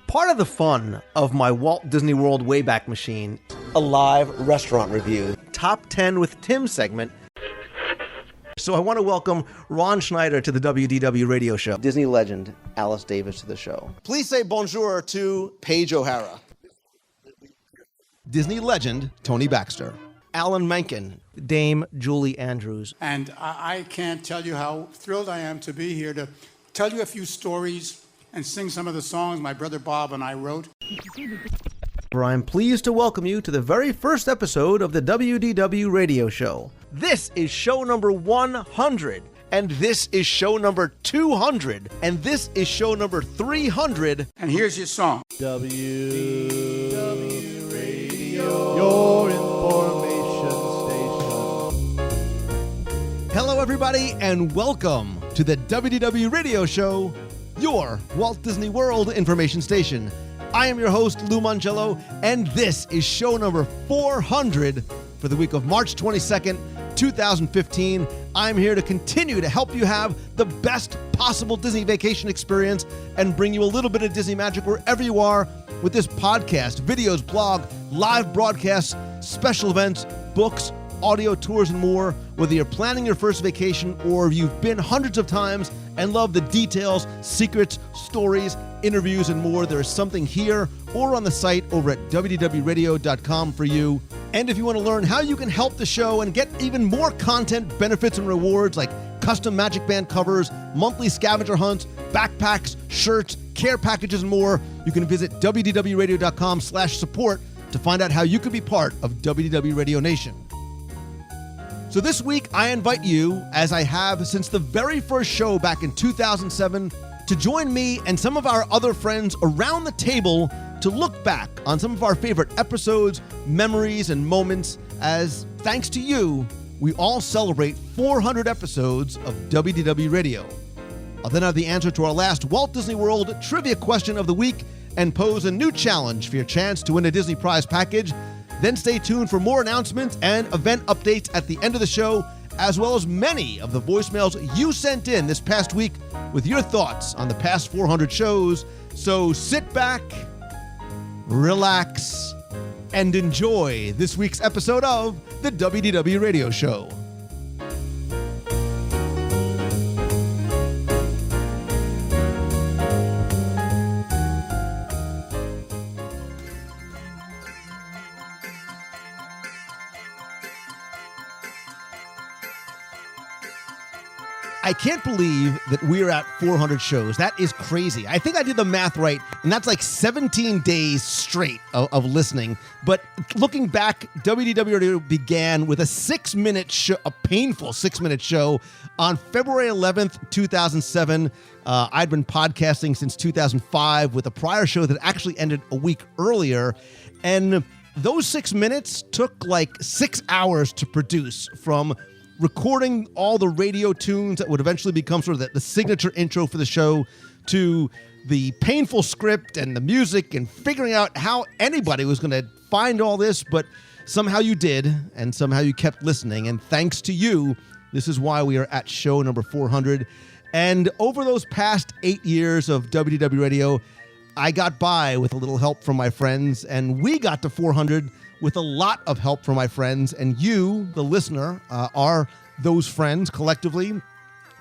Part of the fun of my Walt Disney World Wayback Machine, a live restaurant review, Top 10 with Tim segment. So I want to welcome Ron Schneider to the WDW radio show. Disney legend Alice Davis to the show. Please say bonjour to Paige O'Hara. Disney legend Tony Baxter. Alan Menken. Dame Julie Andrews. And I can't tell you how thrilled I am to be here to tell you a few stories and sing some of the songs my brother Bob and I wrote. I'm pleased to welcome you to the very first episode of the WDW radio show. This is show number 100, and this is show number 200, and this is show number 300. And here's your song. WDW Radio, your information station. Hello, everybody, and welcome to the WDW radio show, your Walt Disney World information station. I am your host, Lou Mangello, and this is show number 400 for the week of March 22nd, 2015. I'm here to continue to help you have the best possible Disney vacation experience and bring you a little bit of Disney magic wherever you are with this podcast, videos, blog, live broadcasts, special events, books, audio tours, and more. Whether you're planning your first vacation or you've been hundreds of times and love the details, secrets, stories, interviews, and more, there is something here or on the site over at WDWradio.com for you. And if you want to learn how you can help the show and get even more content, benefits, and rewards like custom Magic Band covers, monthly scavenger hunts, backpacks, shirts, care packages, and more, you can visit WDWradio.com/support to find out how you can be part of WDW Radio Nation. So this week, I invite you, as I have since the very first show back in 2007, to join me and some of our other friends around the table to look back on some of our favorite episodes, memories, and moments as, thanks to you, we all celebrate 400 episodes of WDW Radio. I'll then have the answer to our last Walt Disney World trivia question of the week and pose a new challenge for your chance to win a Disney prize package. Then stay tuned for more announcements and event updates at the end of the show, as well as many of the voicemails you sent in this past week with your thoughts on the past 400 shows. So sit back, relax, and enjoy this week's episode of the WDW Radio Show. I can't believe that we're at 400 shows. That is crazy. I think I did the math right, and that's like 17 days straight of listening. But looking back, WDW began with a 6-minute show, a painful 6-minute show on February 11th, 2007. I'd been podcasting since 2005 with a prior show that actually ended a week earlier. And those 6 minutes took like 6 hours to produce, from recording all the radio tunes that would eventually become sort of the signature intro for the show, to the painful script and the music and figuring out how anybody was going to find all this, but somehow you did, and somehow you kept listening. And thanks to you, this is why we are at show number 400. And over those past 8 years of WDW Radio, I got by with a little help from my friends, and we got to 400 with a lot of help from my friends, and you, the listener, are those friends collectively.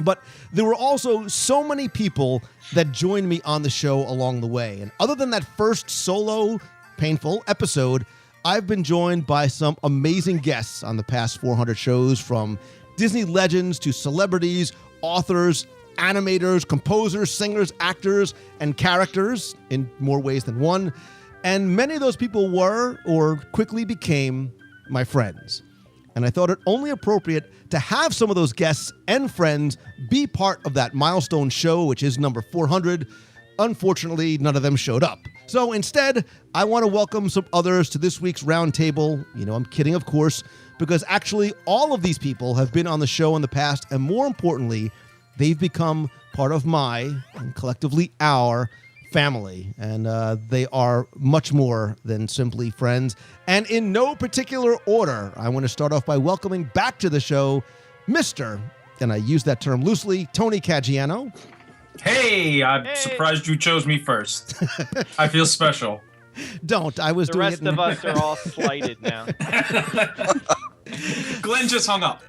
But there were also so many people that joined me on the show along the way. And other than that first solo, painful episode, I've been joined by some amazing guests on the past 400 shows, from Disney legends to celebrities, authors, animators, composers, singers, actors, and characters in more ways than one. And many of those people were, or quickly became, my friends. And I thought it only appropriate to have some of those guests and friends be part of that milestone show, which is number 400. Unfortunately, none of them showed up. So instead, I want to welcome some others to this week's roundtable. I'm kidding, of course, because actually all of these people have been on the show in the past, and more importantly, they've become part of my, and collectively our, family, and they are much more than simply friends. And in no particular order, I want to start off by welcoming back to the show Mr., and I use that term loosely, Tony Caggiano. Hey, I'm surprised you chose me first. I feel special. Don't. I was The doing rest it. of us are all slighted now. Glenn just hung up.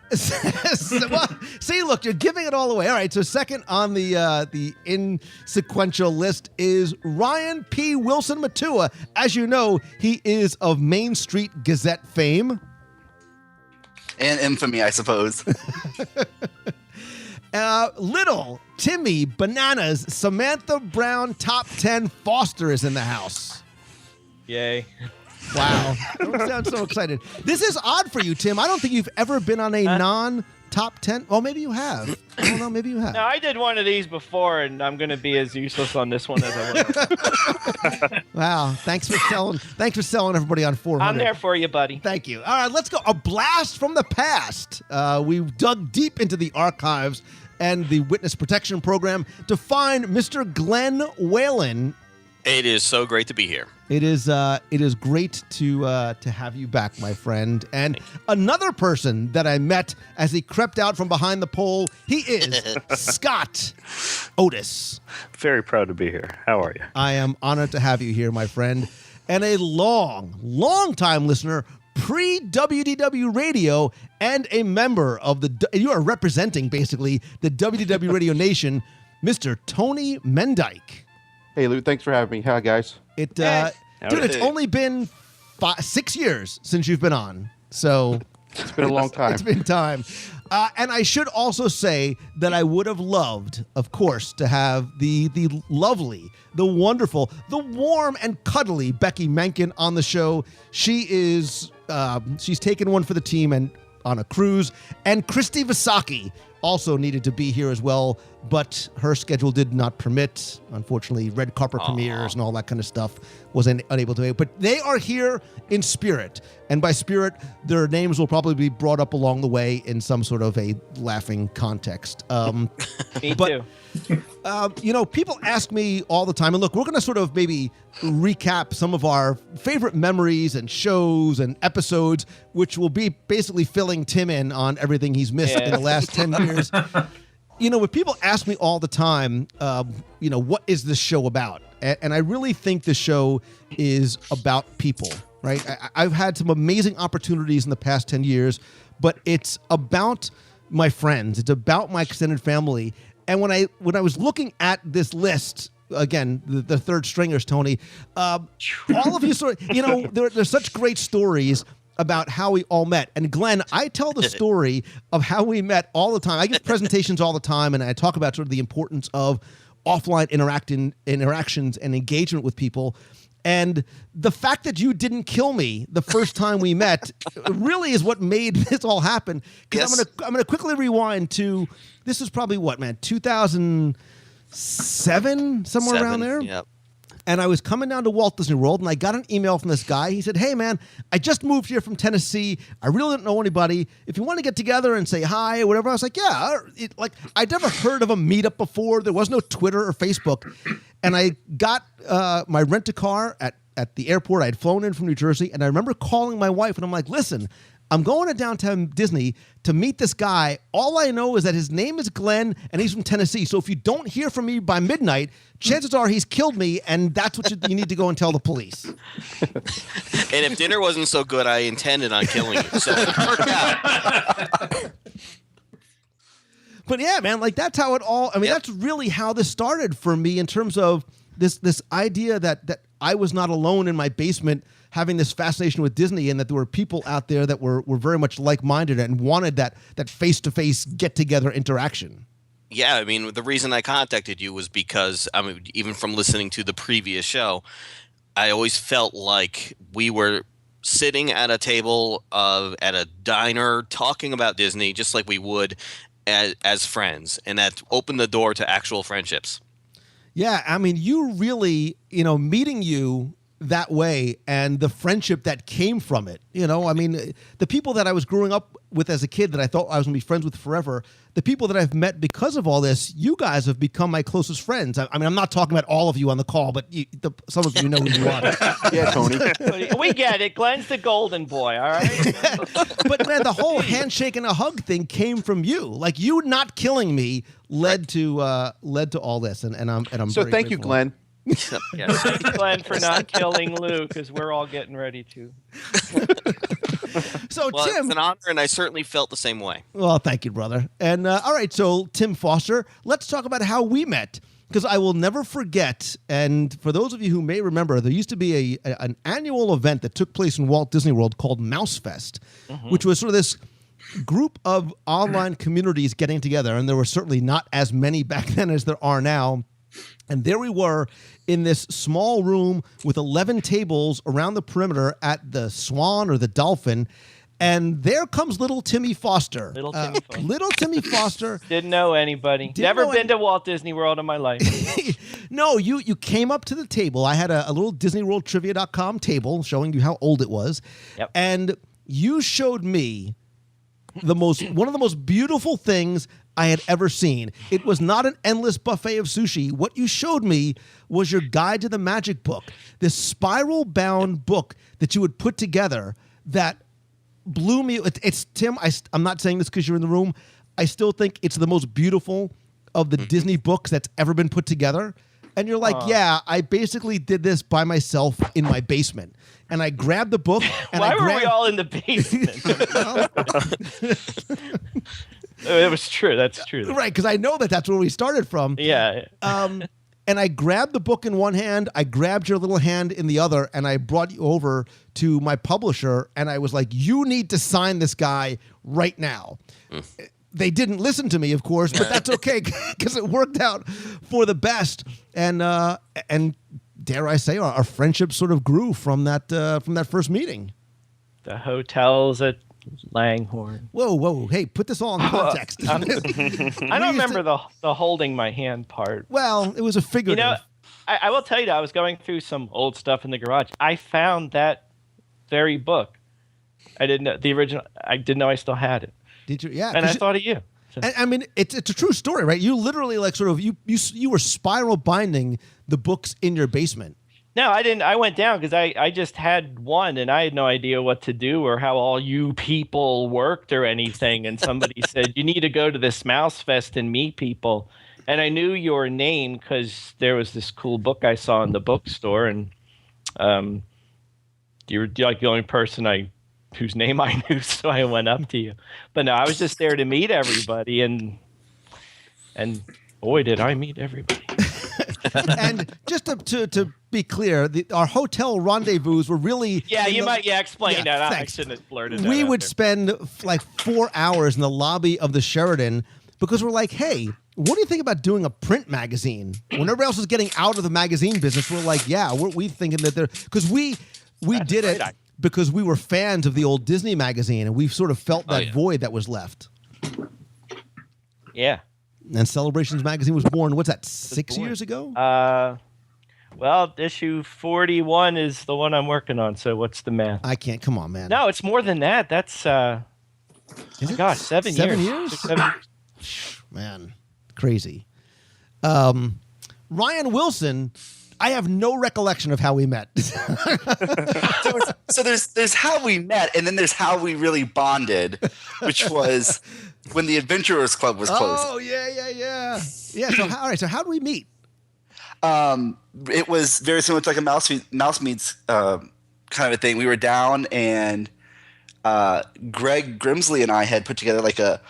Well, see, look, you're giving it all away. All right, so second on the insequential list is Ryan P. Wilson Matua. As you know, he is of Main Street Gazette fame. And infamy, I suppose. Little Timmy Bananas Samantha Brown top 10 Foster is in the house. Yay. Wow. Don't sound so excited. This is odd for you, Tim. I don't think you've ever been on a non-top 10. Well, maybe you have. I don't know. Maybe you have. No, I did one of these before, and I'm going to be as useless on this one as I was. Wow. Thanks for selling everybody on 400. I'm there for you, buddy. Thank you. All right, let's go. A blast from the past. We've dug deep into the archives and the Witness Protection Program to find Mr. Glenn Whalen. It is so great to be here. It is great to have you back, my friend. And another person that I met as he crept out from behind the pole, he is Scott Otis. Very proud to be here. How are you? I am honored to have you here, my friend. And a long time listener, pre-WDW Radio, and a member of you are representing, basically, the WDW Radio Nation, Mr. Tony Mendyke. Hey, Lou, thanks for having me. Hi, guys. Dude, it's only been 6 years since you've been on, so it's been a long time. It's been time. And I should also say that I would have loved, of course, to have the lovely, the wonderful, the warm and cuddly Becky Menken on the show. She's taken one for the team and on a cruise, and Christy Visaki also needed to be here as well, but her schedule did not permit. Unfortunately, red carpet premieres and all that kind of stuff was unable to make. But they are here in spirit, and by spirit, their names will probably be brought up along the way in some sort of a laughing context. Me too. People ask me all the time, and look, we're going to sort of maybe recap some of our favorite memories and shows and episodes, which will be basically filling Tim in on everything he's missed in the last 10 years. When people ask me all the time, what is this show about? And I really think the show is about people, right? I've had some amazing opportunities in the past 10 years, but it's about my friends. It's about my extended family. And when I was looking at this list, again, the third stringers, Tony, all of you there's such great stories about how we all met. And Glenn, I tell the story of how we met all the time. I give presentations all the time, and I talk about sort of the importance of offline interactions and engagement with people. And the fact that you didn't kill me the first time we met really is what made this all happen. Because I'm gonna quickly rewind to, this is probably 2007, somewhere around there. Yep. And I was coming down to Walt Disney World, and I got an email from this guy. He said, "Hey, man, I just moved here from Tennessee. I really don't know anybody. If you want to get together and say hi or whatever," I was like, "Yeah." I'd never heard of a meetup before. There was no Twitter or Facebook. And I got my rent-a-car at the airport. I had flown in from New Jersey, and I remember calling my wife, and I'm like, "Listen, I'm going to downtown Disney to meet this guy. All I know is that his name is Glenn, and he's from Tennessee. So if you don't hear from me by midnight, chances are he's killed me, and that's what you need to go and tell the police." And if dinner wasn't so good, I intended on killing you. So it worked out. But yeah, man, that's how it all. I mean, that's really how this started for me in terms of this idea that I was not alone in my basement having this fascination with Disney, and that there were people out there that were very much like-minded and wanted that face-to-face get-together interaction. Yeah, I mean, the reason I contacted you was because, even from listening to the previous show, I always felt like we were sitting at a table at a diner talking about Disney just like we would as friends, and that opened the door to actual friendships. Yeah, I mean, you really, meeting you that way and the friendship that came from it. You know, I mean, the people that I was growing up with as a kid that I thought I was going to be friends with forever, the people that I've met because of all this, you guys have become my closest friends. I mean, I'm not talking about all of you on the call, but some of you know who you are. Yeah, Tony. We get it. Glenn's the golden boy, all right? But man, the whole handshake and a hug thing came from you. Like, you not killing me led to all this, and I'm So very thank you, grateful. Glenn. Yes. Thanks, Glenn, for not killing Luke, because we're all getting ready to. So Well, Tim, it's an honor, and I certainly felt the same way. well, thank you, brother. And all right, so Tim Foster, let's talk about how we met, because I will never forget. And for those of you who may remember, there used to be an annual event that took place in Walt Disney World called Mouse Fest, which was sort of this group of online communities getting together, and there were certainly not as many back then as there are now. And there we were in this small room with 11 tables around the perimeter at the Swan or the Dolphin. And there comes little Timmy Foster. Little Timmy Foster. Little Timmy Foster. Didn't know anybody. Never been to Walt Disney World in my life. No, you came up to the table. I had a little DisneyWorldTrivia.com table showing you how old it was. Yep. And you showed me one of the most beautiful things I had ever seen. It was not an endless buffet of sushi. What you showed me was your guide to the magic book, this spiral-bound book that you would put together that blew me. It's Tim, I'm not saying this because you're in the room. I still think it's the most beautiful of the Disney books that's ever been put together. And you're like, yeah, I basically did this by myself in my basement. And I grabbed the book. And Why were we all in the basement? It was true. That's true. Right, because I know that's where we started from. Yeah. And I grabbed the book in one hand, I grabbed your little hand in the other, and I brought you over to my publisher, and I was like, you need to sign this guy right now. They didn't listen to me, of course, but that's okay because it worked out for the best. And dare I say, our friendship sort of grew from that first meeting. The hotels at Langhorne. Whoa! Hey, put this all in context. I don't remember the holding my hand part. Well, it was a figurative. You know, I will tell you that I was going through some old stuff in the garage. I found that very book. I didn't know the original. I didn't know I still had it. Did you? Yeah. And I thought of you. So. And I mean, it's a true story, right? You literally you were spiral binding the books in your basement. No, I didn't. I went down because I just had one and I had no idea what to do or how all you people worked or anything. And somebody said, you need to go to this Mouse Fest and meet people. And I knew your name because there was this cool book I saw in the bookstore. And you were like the only person whose name I knew. So I went up to you. But no, I was just there to meet everybody. And boy, did I meet everybody. And just to be clear, our hotel rendezvous were really... Yeah, explain that. Thanks. I shouldn't have blurted that We out would there. spend like 4 hours in the lobby of the Sheraton because we're like, hey, what do you think about doing a print magazine? When everybody else was getting out of the magazine business, we're like, yeah, we thinking that they're... Because we did it because we were fans of the old Disney magazine, and we sort of felt that void that was left. Yeah. And Celebrations magazine was born, what's that, 6 years ago? Well, issue 41 is the one I'm working on, so what's the math? I can't, come on, man. No, it's more than that. That's, Is it? gosh, 7 years. 7 years? 6, 7 years. Man, crazy. Ryan Wilson, I have no recollection of how we met. So there's how we met, and then there's how we really bonded, which was when the Adventurers Club was closed. Oh, yeah. So how do we meet? It was very similar to like a mouse meets kind of a thing. We were down, and Greg Grimsley and I had put together like a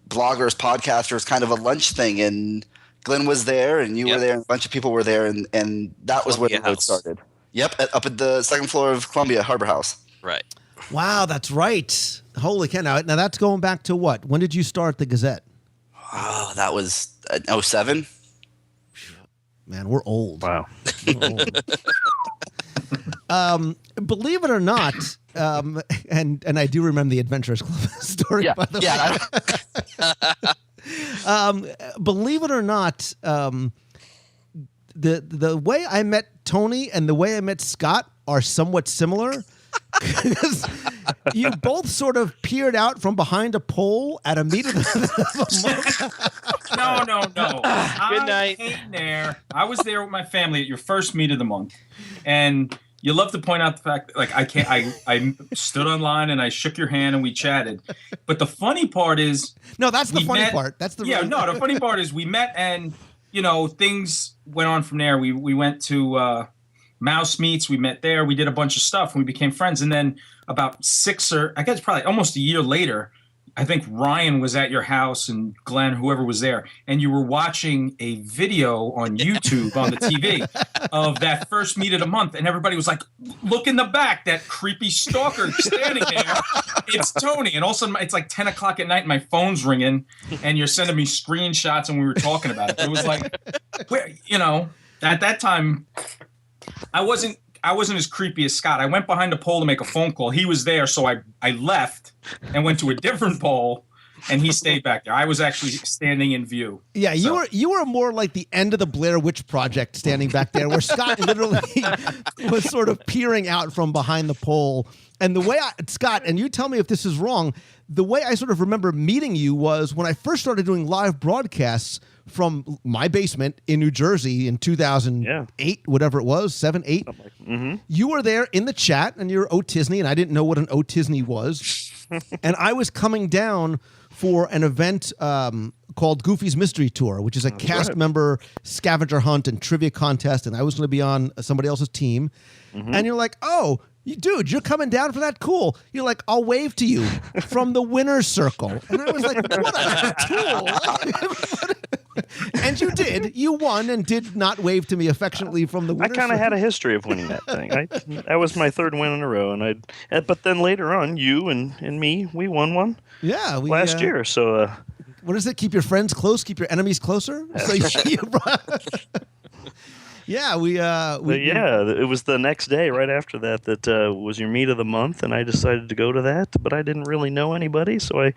bloggers, podcasters kind of a lunch thing, and Glenn was there, and you were there, and a bunch of people were there, and that was where the road started. Yep, up at the second floor of Columbia Harbor House. Right. Wow, that's right. Holy cow. Now that's going back to what? When did you start the Gazette? Oh, that was 07. Man, we're old. Wow. We're old. Believe it or not, and I do remember the Adventurers Club story, by the way. Believe it or not, the way I met Tony and the way I met Scott are somewhat similar. Because you both sort of peered out from behind a pole at a meet of the month. No. Good night. I was there with my family at your first meet of the month, and you love to point out the fact that, like, I stood online and I shook your hand and we chatted. But the funny part is, no, that's the funny part. That's the the funny part is we met and things went on from there. We went to Mouse Meets. We met there. We did a bunch of stuff and we became friends. And then about probably almost a year later, I think Ryan was at your house and Glenn, whoever was there, and you were watching a video on YouTube on the TV of that first meet of the month, and everybody was like, look in the back, that creepy stalker standing there. It's Tony. And all of a sudden, it's like 10 o'clock at night, and my phone's ringing, and you're sending me screenshots, and we were talking about it. It was like, at that time, I wasn't as creepy as Scott. I went behind a pole to make a phone call. He was there, so I left and went to a different pole, and he stayed back there. I was actually standing in view. Yeah, you were more like the end of the Blair Witch Project, standing back there, where Scott literally was sort of peering out from behind the pole. And the way Scott, and you tell me if this is wrong, the way I sort of remember meeting you was when I first started doing live broadcasts from my basement in New Jersey in 2008, whatever it was, 7, 8. You were there in the chat, and you're Otisney, and I didn't know what an Otisney was. And I was coming down for an event called Goofy's Mystery Tour, which is a cast member scavenger hunt and trivia contest, and I was going to be on somebody else's team. And you're like, oh, dude, you're coming down for that? Cool. You're like, I'll wave to you from the winner's circle. And I was like, what a tool. And you did. You won and did not wave to me affectionately from the winner's circle. I kind of had a history of winning that thing. That was my third win in a row. But then later on, you and me, we won one last year. So what is it? Keep your friends close, keep your enemies closer? It was the next day right after that was your meet of the month, and I decided to go to that, but I didn't really know anybody, so I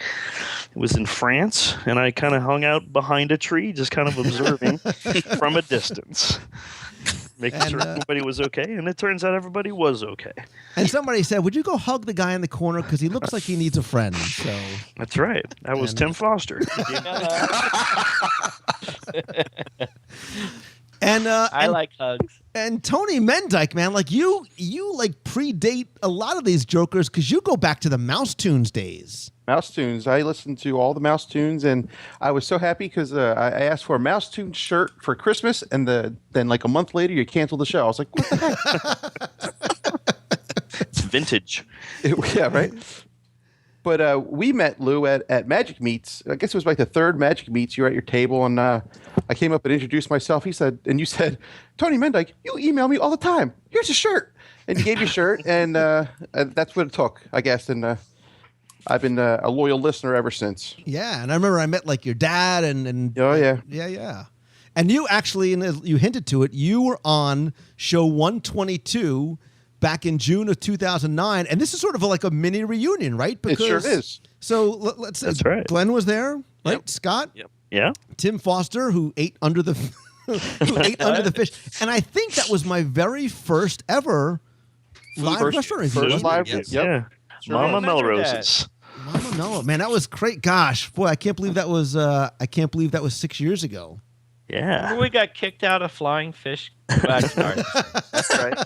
was in France, and I kind of hung out behind a tree, just kind of observing from a distance, making sure everybody was okay, and it turns out everybody was okay. And somebody said, would you go hug the guy in the corner, because he looks like he needs a friend. So that's right. That was Tim Foster. I like hugs. And Tony Mendyke, man, like you like predate a lot of these jokers because you go back to the Mouse Tunes days. Mouse Tunes. I listened to all the Mouse Tunes, and I was so happy because I asked for a Mouse Tunes shirt for Christmas, and then like a month later, you canceled the show. I was like, what the heck? It's vintage. Yeah, right? But we met, Lou, at Magic Meets. I guess it was like the third Magic Meets. You were at your table, and I came up and introduced myself. You said, Tony Mendyke, you email me all the time. Here's a shirt. And you gave your shirt, and that's what it took, I guess. And I've been a loyal listener ever since. Yeah, and I remember I met like your dad and oh, yeah. Yeah. And you actually, and you hinted to it, you were on show 122 back in June of 2009, and this is sort of like a mini reunion, right? Because, it sure is. So let's say that's right. Glenn was there, right? Yep. Scott? Yep. Yeah. Tim Foster, who ate under the under the fish. And I think that was my very first ever live restaurant review. First live, yep. Yeah. Sure. Mama Melrose's. Mama Melrose. Man, that was great. Gosh, boy, I can't believe that was 6 years ago. Yeah. Remember we got kicked out of Flying Fish. That's right. That's right.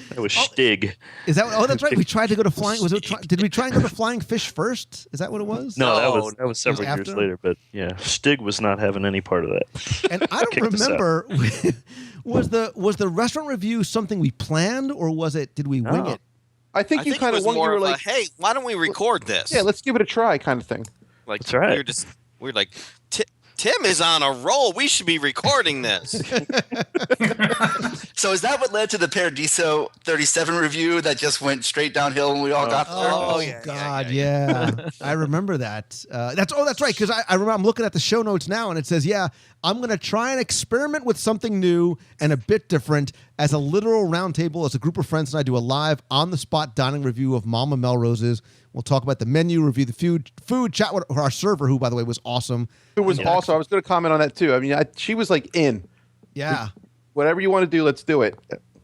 That was Stig. Is that? Oh, that's right. We tried to go to Flying. Did we try and go to Flying Fish first? Is that what it was? No, that was several years later. But yeah, Stig was not having any part of that. And I don't remember. Was the restaurant review something we planned, or was it? Did we wing it? I think you kind of were like, "Hey, why don't we record this? Yeah, let's give it a try," kind of thing. Like, that's right. We were like, Tim is on a roll. We should be recording this. So is that what led to the Paradiso 37 review that just went straight downhill when we all got there? Oh, God, yeah. I remember that. That's right, because I remember I'm looking at the show notes now, and it says, I'm going to try and experiment with something new and a bit different as a literal roundtable. As a group of friends and I do a live on-the-spot dining review of Mama Melrose's. We'll talk about the menu, review the food, chat with our server, who, by the way, was awesome. It was awesome. I was going to comment on that, too. I mean, she was like in. Yeah. whatever you want to do, let's do it,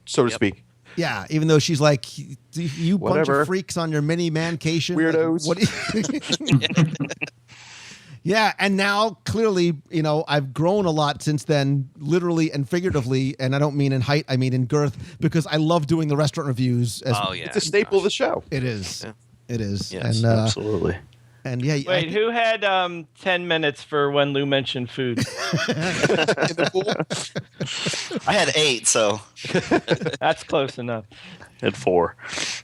so to speak. Yeah, even though she's like, you bunch Whatever. of freaks on your mini mancation. Weirdos. Yeah, and now clearly, I've grown a lot since then, literally and figuratively, and I don't mean in height, I mean in girth, because I love doing the restaurant reviews. It's a staple of the show. It is. Yeah. It is. Yes, and, absolutely. And yeah. Wait, who had 10 minutes for when Lou mentioned food? In the pool. I had 8, so That's close enough. At 4.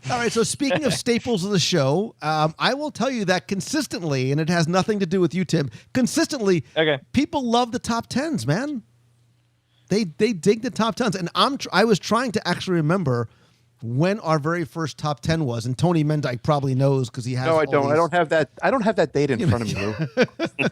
All right, so speaking of staples of the show, I will tell you that consistently, and it has nothing to do with you, Tim, consistently, people love the top 10s, man. They dig the top 10s. And I was trying to actually remember when our very first top 10 was, and Tony Mendyke probably knows because he has. No, I don't. I don't have that. I don't have that data in front of me, Lou.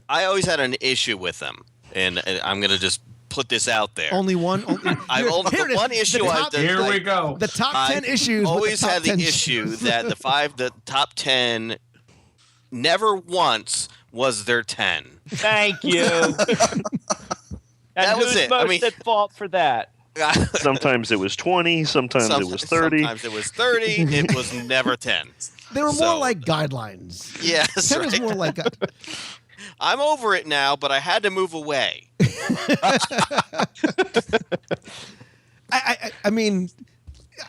I always had an issue with them, and I'm going to just put this out there. Only one. One issue. Here we go. The top 10 issues. Always with the top had the 10 issue that the top 10 never once was their 10. Thank you. That was who's it. most at fault for that? Sometimes it was 20. Sometimes it was 30. Sometimes it was 30. It was never 10. They were more like guidelines. Yes, 10 is more like. I'm over it now, but I had to move away. I mean,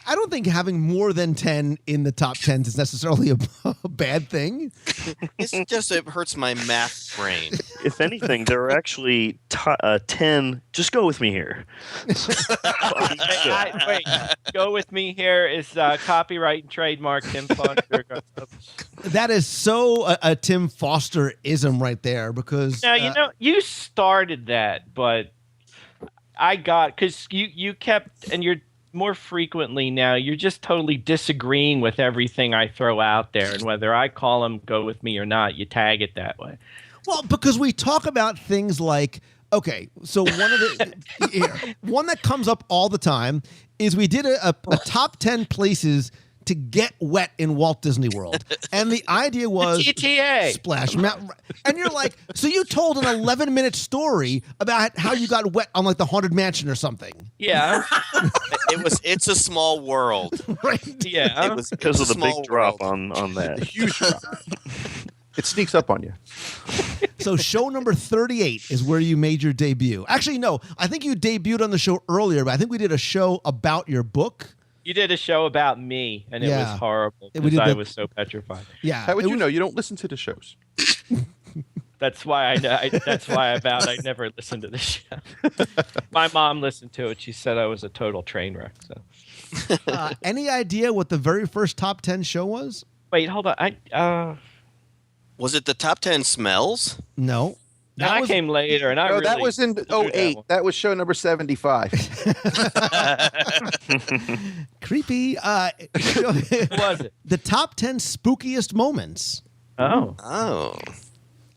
I don't think having more than 10 in the top 10s is necessarily a bad thing. It's just it hurts my math brain. If anything, there are actually 10. Just go with me here. Wait, go with me here is copyright and trademark Tim Foster. That is so a Tim Foster-ism right there because... Now, you started that, but I got... Because you kept... And you're more frequently now, you're just totally disagreeing with everything I throw out there. And whether I call them go with me or not, you tag it that way. Well, because we talk about things like... Okay, so one that comes up all the time is we did a top 10 places to get wet in Walt Disney World. And the idea was GTA. Splash Mountain. And you're like, so you told an 11-minute story about how you got wet on like the Haunted Mansion or something. Yeah. It's a small world. Right? Yeah. It was Because of the big drop world. on that. Huge drop. It sneaks up on you. So show number 38 is where you made your debut. Actually, no, I think you debuted on the show earlier, but I think we did a show about your book. You did a show about me, and it was horrible because I was so petrified. Yeah. How would you know? You don't listen to the shows. That's why that's why I vowed I'd never listen to this show. My mom listened to it. She said I was a total train wreck. So, any idea what the very first top 10 show was? wait, hold on. Was it the top 10 smells? No. That came later, and that was in 08. That was show number 75. Creepy. What was it? The top 10 spookiest moments. Oh.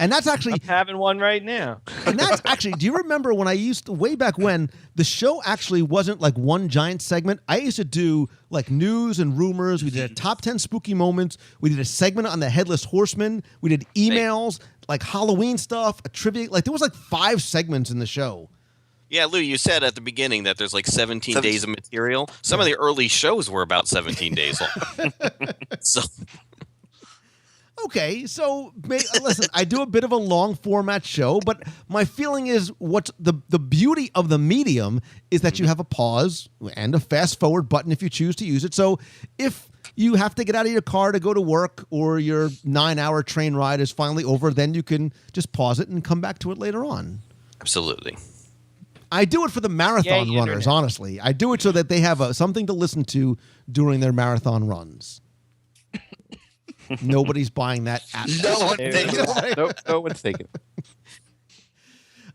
And that's actually... I'm having one right now. And that's actually... Do you remember when I way back when, the show actually wasn't like one giant segment? I used to do like news and rumors. We did a top 10 spooky moments. We did a segment on the Headless Horseman. We did emails, like Halloween stuff, a trivia. Like there was like 5 segments in the show. Yeah, Lou, you said at the beginning that there's like 17 days of material. Some of the early shows were about 17 days long. So... Okay, so listen, I do a bit of a long format show, but my feeling is what's the beauty of the medium is that you have a pause and a fast forward button if you choose to use it. So if you have to get out of your car to go to work or your 9-hour train ride is finally over, then you can just pause it and come back to it later on. Absolutely. I do it for the marathon runners, Internet. honestly. I do it so that they have something to listen to during their marathon runs. Nobody's buying that at no one thinks that. Nope, no one's taking it.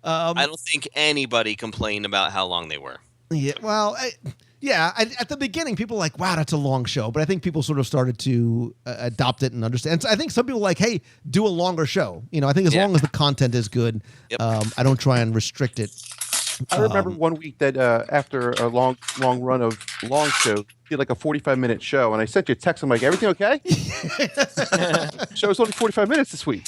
I don't think anybody complained about how long they were. Yeah, well, at the beginning, people were like, wow, that's a long show. But I think people sort of started to adopt it and understand. So I think some people are like, hey, do a longer show. I think as long as the content is good, I don't try and restrict it. I remember one week that after a long run of long shows, did like a 45-minute show, and I sent you a text. I'm like, everything okay? Show's only 45 minutes this week.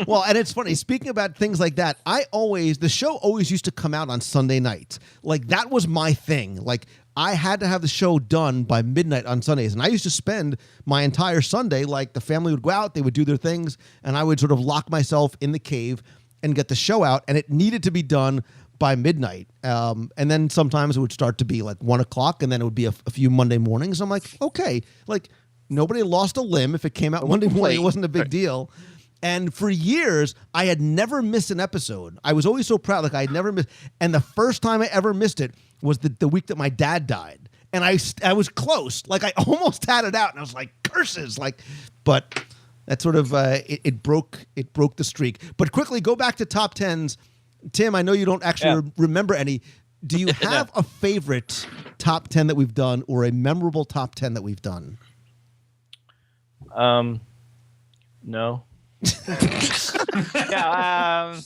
Well, and it's funny, speaking about things like that, the show always used to come out on Sunday nights. Like, that was my thing. Like, I had to have the show done by midnight on Sundays. And I used to spend my entire Sunday, like, the family would go out, they would do their things, and I would sort of lock myself in the cave and get the show out. And it needed to be done by midnight. And then sometimes it would start to be like 1 o'clock, and then it would be a few Monday mornings. I'm like, okay, like, nobody lost a limb. If it came out Monday morning, it wasn't a big deal. And for years, I had never missed an episode. I was always so proud. Like, I had never missed. And the first time I ever missed it was the week that my dad died. And I was close. Like, I almost had it out. And I was like, curses. Like, but that sort of, it broke the streak. But quickly, go back to top tens. Tim, I know you don't actually remember any. Do you have a favorite top 10 that we've done, or a memorable top 10 that we've done? No. Yeah,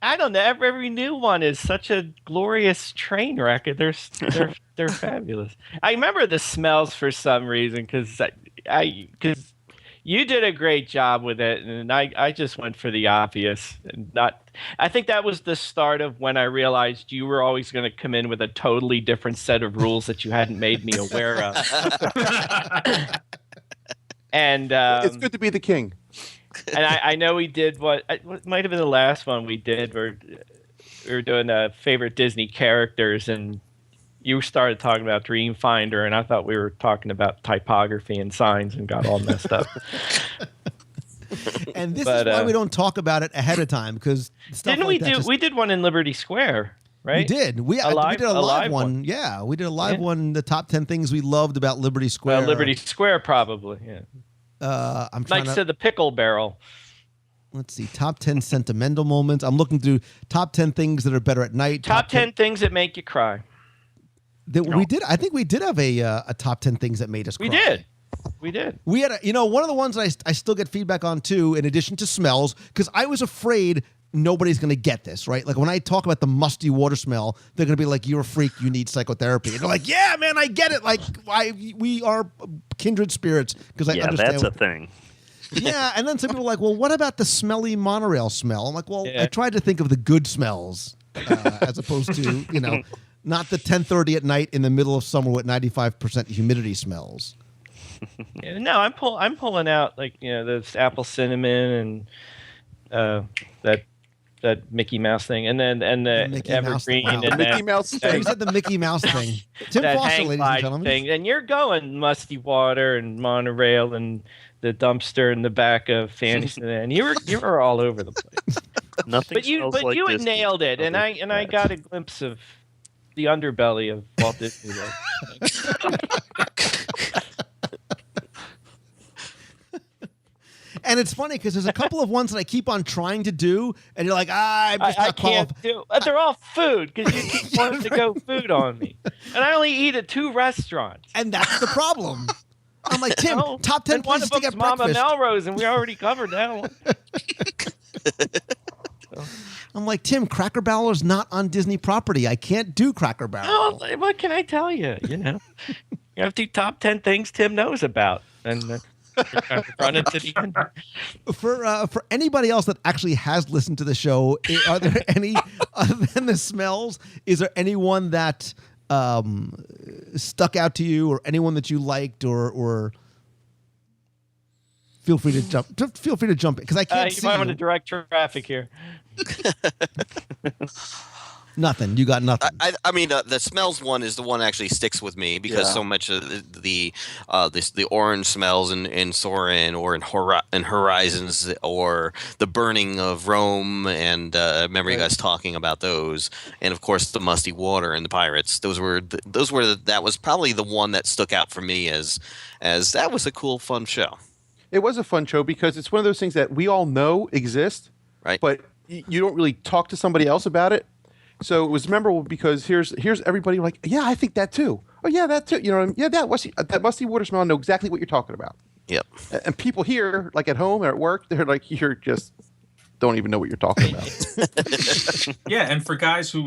I don't know. Every new one is such a glorious train wreck. They're fabulous. I remember the smells for some reason because you did a great job with it, and I just went for the obvious. And I think that was the start of when I realized you were always going to come in with a totally different set of rules that you hadn't made me aware of. And it's good to be the king. And I know we did what might have been the last one we did. We were doing favorite Disney characters, and you started talking about Dreamfinder, and I thought we were talking about typography and signs and got all messed up. And this is why we don't talk about it ahead of time, because we did one in Liberty Square, right? We did. We did a live one. Yeah, we did a live one. The top 10 things we loved about Liberty Square. Liberty Square, probably. Yeah. I'm trying to the pickle barrel. Let's see. Top 10 sentimental moments. I'm looking through top 10 things that are better at night. Top 10 things that make you cry. We did. I think we did have a top 10 things that made us cry. We did. We had one of the ones that I still get feedback on too, in addition to smells, because I was afraid nobody's going to get this, right? Like, when I talk about the musty water smell, they're going to be like, you're a freak, you need psychotherapy. And they're like, yeah, man, I get it. Like, we are kindred spirits, because I understand. Yeah, that's a thing. Yeah, and then some people are like, well, what about the smelly monorail smell? I'm like, well, I tried to think of the good smells as opposed to, not the 10:30 at night in the middle of summer with 95% humidity smells. Yeah, no, I'm pulling out, like, this apple cinnamon and that Mickey Mouse thing, and the Mickey evergreen, Mouse, and Mickey Mouse You thing. said the Mickey Mouse thing. Tim that Foster, hang ladies and glide gentlemen. thing, and you're going musty water and monorail and the dumpster in the back of Fantasyland. You were all over the place. Nothing. But you had Disney. nailed it, and I got a glimpse of the underbelly of Walt Disney World. And it's funny because there's a couple of ones that I keep on trying to do, and you're like, I'm just I not can't qualified. do. They're all food because you keep wanting to go food on me, and I only eat at 2 restaurants. And that's the problem. I'm like, Tim, No, top 10 and one places of to get them's Mama breakfast. Melrose, and we already covered that one. I'm like, Tim, Cracker Barrel is not on Disney property. I can't do Cracker Barrel. Oh, what can I tell you? You have to do top 10 things Tim knows about, and run it to the end. For anybody else that actually has listened to the show, are there any, other than the smells, is there anyone that stuck out to you, or anyone that you liked, or feel free to jump in, because I can't see you might want to direct traffic here. Nothing. You got nothing. I mean, the smells one is the one that actually sticks with me because so much of the orange smells in Soarin' or in Horizons, or the burning of Rome, and I remember you guys talking about those, and of course the musty water and the pirates. That was probably the one that stuck out for me as that was a cool, fun show. It was a fun show because it's one of those things that we all know exist, right? But you don't really talk to somebody else about it. So it was memorable because here's everybody like, yeah, I think that too. Oh yeah, that too. That musty water smell. I know exactly what you're talking about. Yep. And people here, like at home or at work, they're like, you're just don't even know what you're talking about. Yeah, and for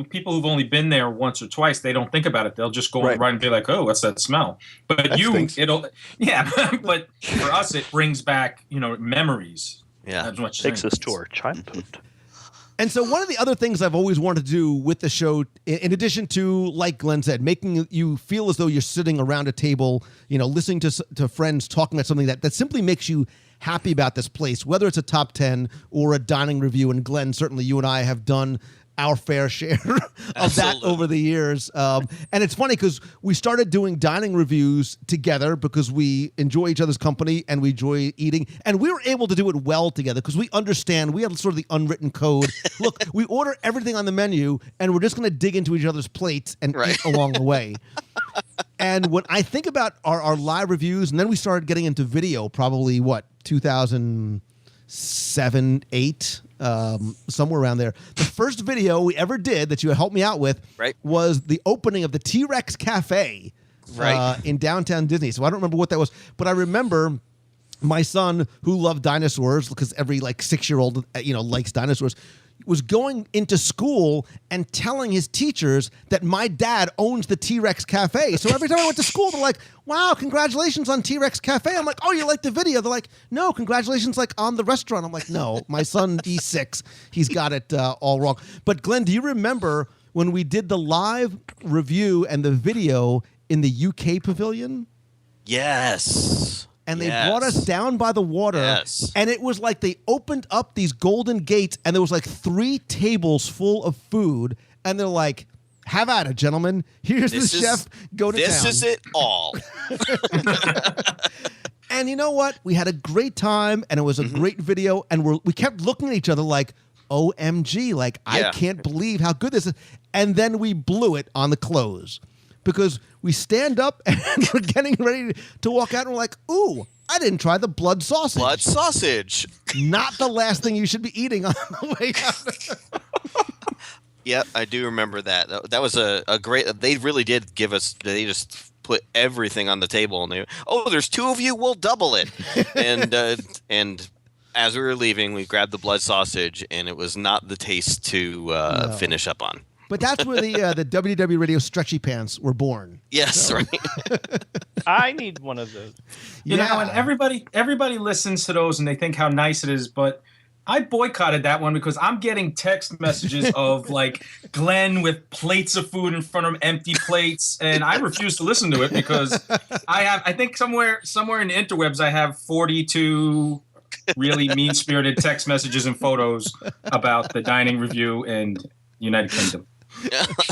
people who've only been there once or twice, they don't think about it. They'll just go right and be like, "Oh, what's that smell?" But That stinks. but for us, it brings back memories. Yeah, as much as Takes us anything. to our childhood. And so one of the other things I've always wanted to do with the show, in addition to, like Glenn said, making you feel as though you're sitting around a table, listening to friends talking about something that simply makes you happy about this place, whether it's a top 10 or a dining review. And Glenn, certainly you and I have done our fair share of that over the years. And it's funny because we started doing dining reviews together because we enjoy each other's company and we enjoy eating. And we were able to do it well together because we understand, we have sort of the unwritten code. Look, we order everything on the menu and we're just going to dig into each other's plates and eat along the way. And when I think about our live reviews, and then we started getting into video, probably 2007, 8, somewhere around there. The first video we ever did that you helped me out with was the opening of the T-Rex Cafe in downtown Disney. So I don't remember what that was, but I remember my son, who loved dinosaurs, because every 6-year-old likes dinosaurs, was going into school and telling his teachers that my dad owns the T-Rex Cafe. So every time I went to school, they're like, "Wow, congratulations on T-Rex Cafe." I'm like, "Oh, you like the video?" They're like, "No, congratulations on the restaurant." I'm like, "No, my son, he's 6. He's got it all wrong." But Glenn, do you remember when we did the live review and the video in the UK pavilion? Yes. And they brought us down by the water. Yes. And it was like they opened up these golden gates and there was 3 tables full of food. And they're like, "Have at it, gentlemen. Here's the chef. Go to town." This is it all. And you know what? We had a great time and it was a great video. And we kept looking at each other like, OMG, I can't believe how good this is. And then we blew it on the close. Because we stand up and we're getting ready to walk out and we're like, "Ooh, I didn't try the blood sausage." Blood sausage. Not the last thing you should be eating on the way out. Yep, I do remember that. That was a great. They really did give us. They just put everything on the table and there's 2 of you, we'll double it. And as we were leaving, we grabbed the blood sausage and it was not the taste to finish up on. But that's where the WDW Radio stretchy pants were born. Yes, right. I need one of those. And everybody listens to those and they think how nice it is, but I boycotted that one because I'm getting text messages of Glenn with plates of food in front of empty plates, and I refuse to listen to it because I think somewhere in the interwebs I have 42 really mean-spirited text messages and photos about the dining review in United Kingdom.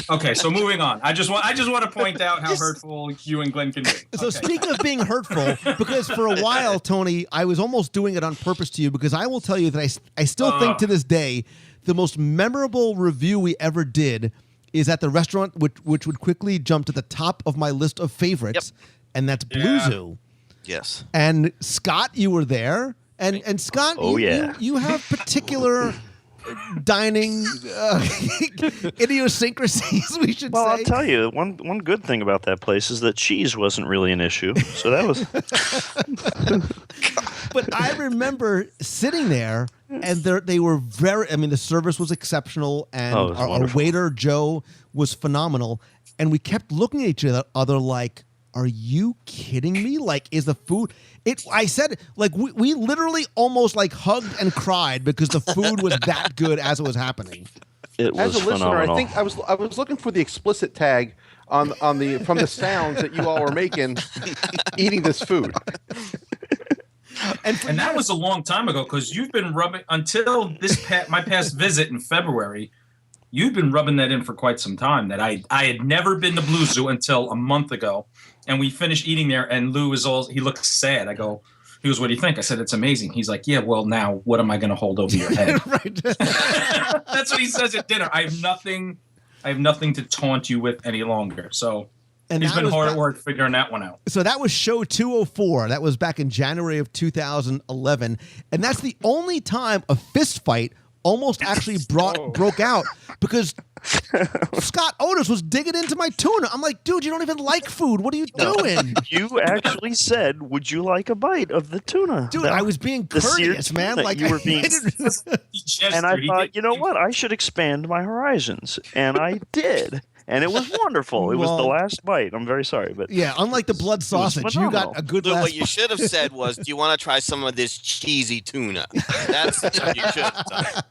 Okay, so moving on. I just want to point out how hurtful you and Glenn can be. So speaking of being hurtful, because for a while, Tony, I was almost doing it on purpose to you because I will tell you that I still think to this day the most memorable review we ever did is at the restaurant which would quickly jump to the top of my list of favorites, and that's Blue Zoo. Yes. And Scott, you were there, and Scott, you have particular dining idiosyncrasies, we should say. Well, I'll tell you, one good thing about that place is that cheese wasn't really an issue. So that was... But I remember sitting there, and they were the service was exceptional, and our waiter, Joe, was phenomenal. And we kept looking at each other like, "Are you kidding me? Is the food..." I said, we literally almost hugged and cried because the food was that good as it was happening. It was As a listener, phenomenal. I think I was looking for the explicit tag on the from the sounds that you all were making eating this food. And that was a long time ago because you've been rubbing until my past visit in February. You've been rubbing that in for quite some time. That I had never been to Blue Zoo until a month ago, and we finished eating there. And Lou he looked sad. He goes, "What do you think?" I said, "It's amazing." He's like, "Yeah, well, now what am I going to hold over your head?" Right. That's what he says at dinner. I have nothing to taunt you with any longer. So. And he's been hard at work figuring that one out. So that was show 204. That was back in January of 2011. And that's the only time a fist fight almost actually broke out because Scott Otis was digging into my tuna. I'm like, dude, you don't even like food. What are you doing? You actually said, "Would you like a bite of the tuna?" Dude, I was being courteous, man. Tuna. Like You were being, and I He thought, did- you know what? I should expand my horizons, and I did, and it was wonderful. It was the Well- last bite. I'm very sorry, but yeah, unlike the blood sausage, you phenomenal. got a good Lou, last what you should have said was, "Do you want to try some of this cheesy tuna?" That's what you should have done.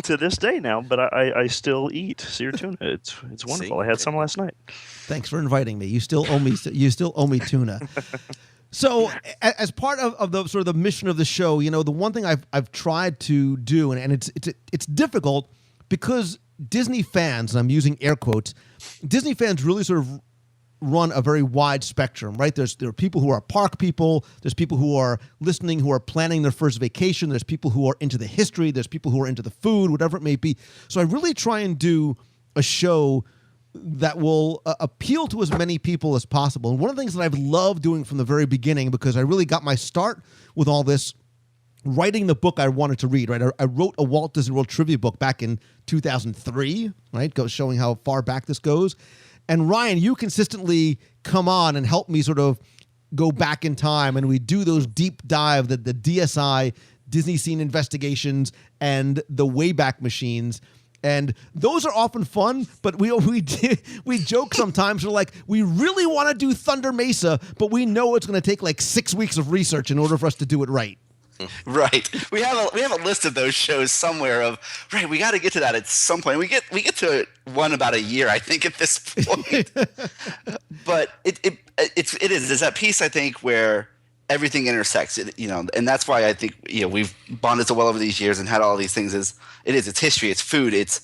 to this day now, but I still eat seared tuna. It's wonderful. I had some last night. Thanks for inviting me. You still owe me tuna. So, as part of the sort of the mission of the show, the one thing I've tried to do, and it's difficult because Disney fans, and I'm using air quotes, Disney fans really sort of run a very wide spectrum, right? There are people who are park people. There's people who are listening, who are planning their first vacation. There's people who are into the history. There's people who are into the food, whatever it may be. So I really try and do a show that will appeal to as many people as possible. And one of the things that I've loved doing from the very beginning, because I really got my start with all this, writing the book I wanted to read, right? I wrote a Walt Disney World trivia book back in 2003, right? Showing how far back this goes. And Ryan, you consistently come on and help me sort of go back in time, and we do those deep dive, the DSI, Disney Scene Investigations, and the Wayback Machines. And those are often fun, but we joke sometimes. We're like, we really want to do Thunder Mesa, but we know it's going to take like 6 weeks of research in order for us to do it right. Right. We have a list of those shows somewhere of, right, we got to get to that at some point. We get to one about a year, I think, at this point. But it is. There's that piece, I think, where everything intersects, and that's why I think, we've bonded so well over these years and had all these things. It's history, it's food, it's,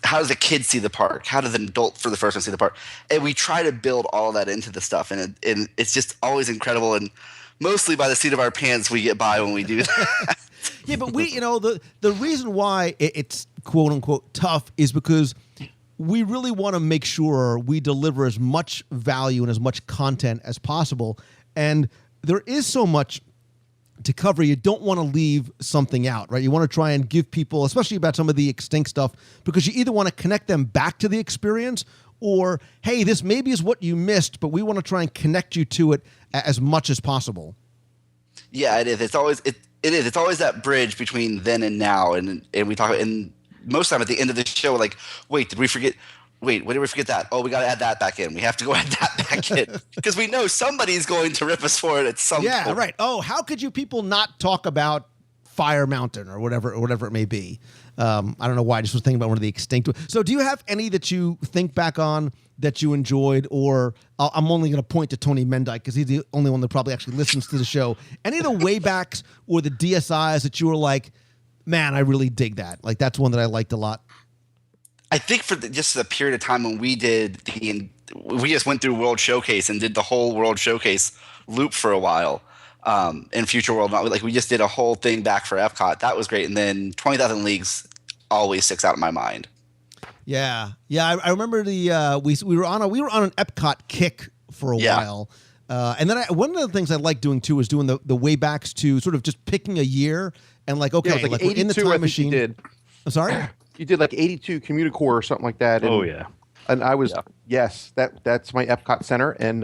how does a kid see the park? How does an adult for the first time see the park? And we try to build all of that into the stuff, and it's just always incredible, and mostly by the seat of our pants we get by when we do that. Yeah, but we, the reason why it's quote unquote tough is because we really want to make sure we deliver as much value and as much content as possible. And there is so much to cover. You don't want to leave something out, right? You want to try and give people, especially about some of the extinct stuff, because you either want to connect them back to the experience, or, hey, this maybe is what you missed, but we want to try and connect you to it as much as possible. Yeah, it is. It's always It's always that bridge between then and now, and we talk. And most of the time at the end of the show, we're like, wait, did we forget? Wait, when did we forget that? Oh, we got to add that back in. We have to go add that back in because we know somebody's going to rip us for it at some point. Yeah, right. Oh, how could you people not talk about Fire Mountain or whatever it may be? I don't know why. I just was thinking about one of the extinct. So do you have any that you think back on that you enjoyed? Or I'm only going to point to Tony Mendyke because he's the only one that probably actually listens to the show. Any of the Waybacks or the DSIs that you were like, man, I really dig that. Like, that's one that I liked a lot. I think for just the period of time when we just went through World Showcase and did the whole World Showcase loop for a while. In Future World, like we just did a whole thing back for Epcot. That was great. And then 20,000 Leagues always sticks out in my mind. Yeah. I remember we were on an Epcot kick for a while. And then one of the things I like doing too is doing the Waybacks to sort of just picking a year and like, okay, like we're in the time machine. You did. I'm sorry? You did like 82 Communicore or something like that. And, and I was, yes, that's my Epcot Center. And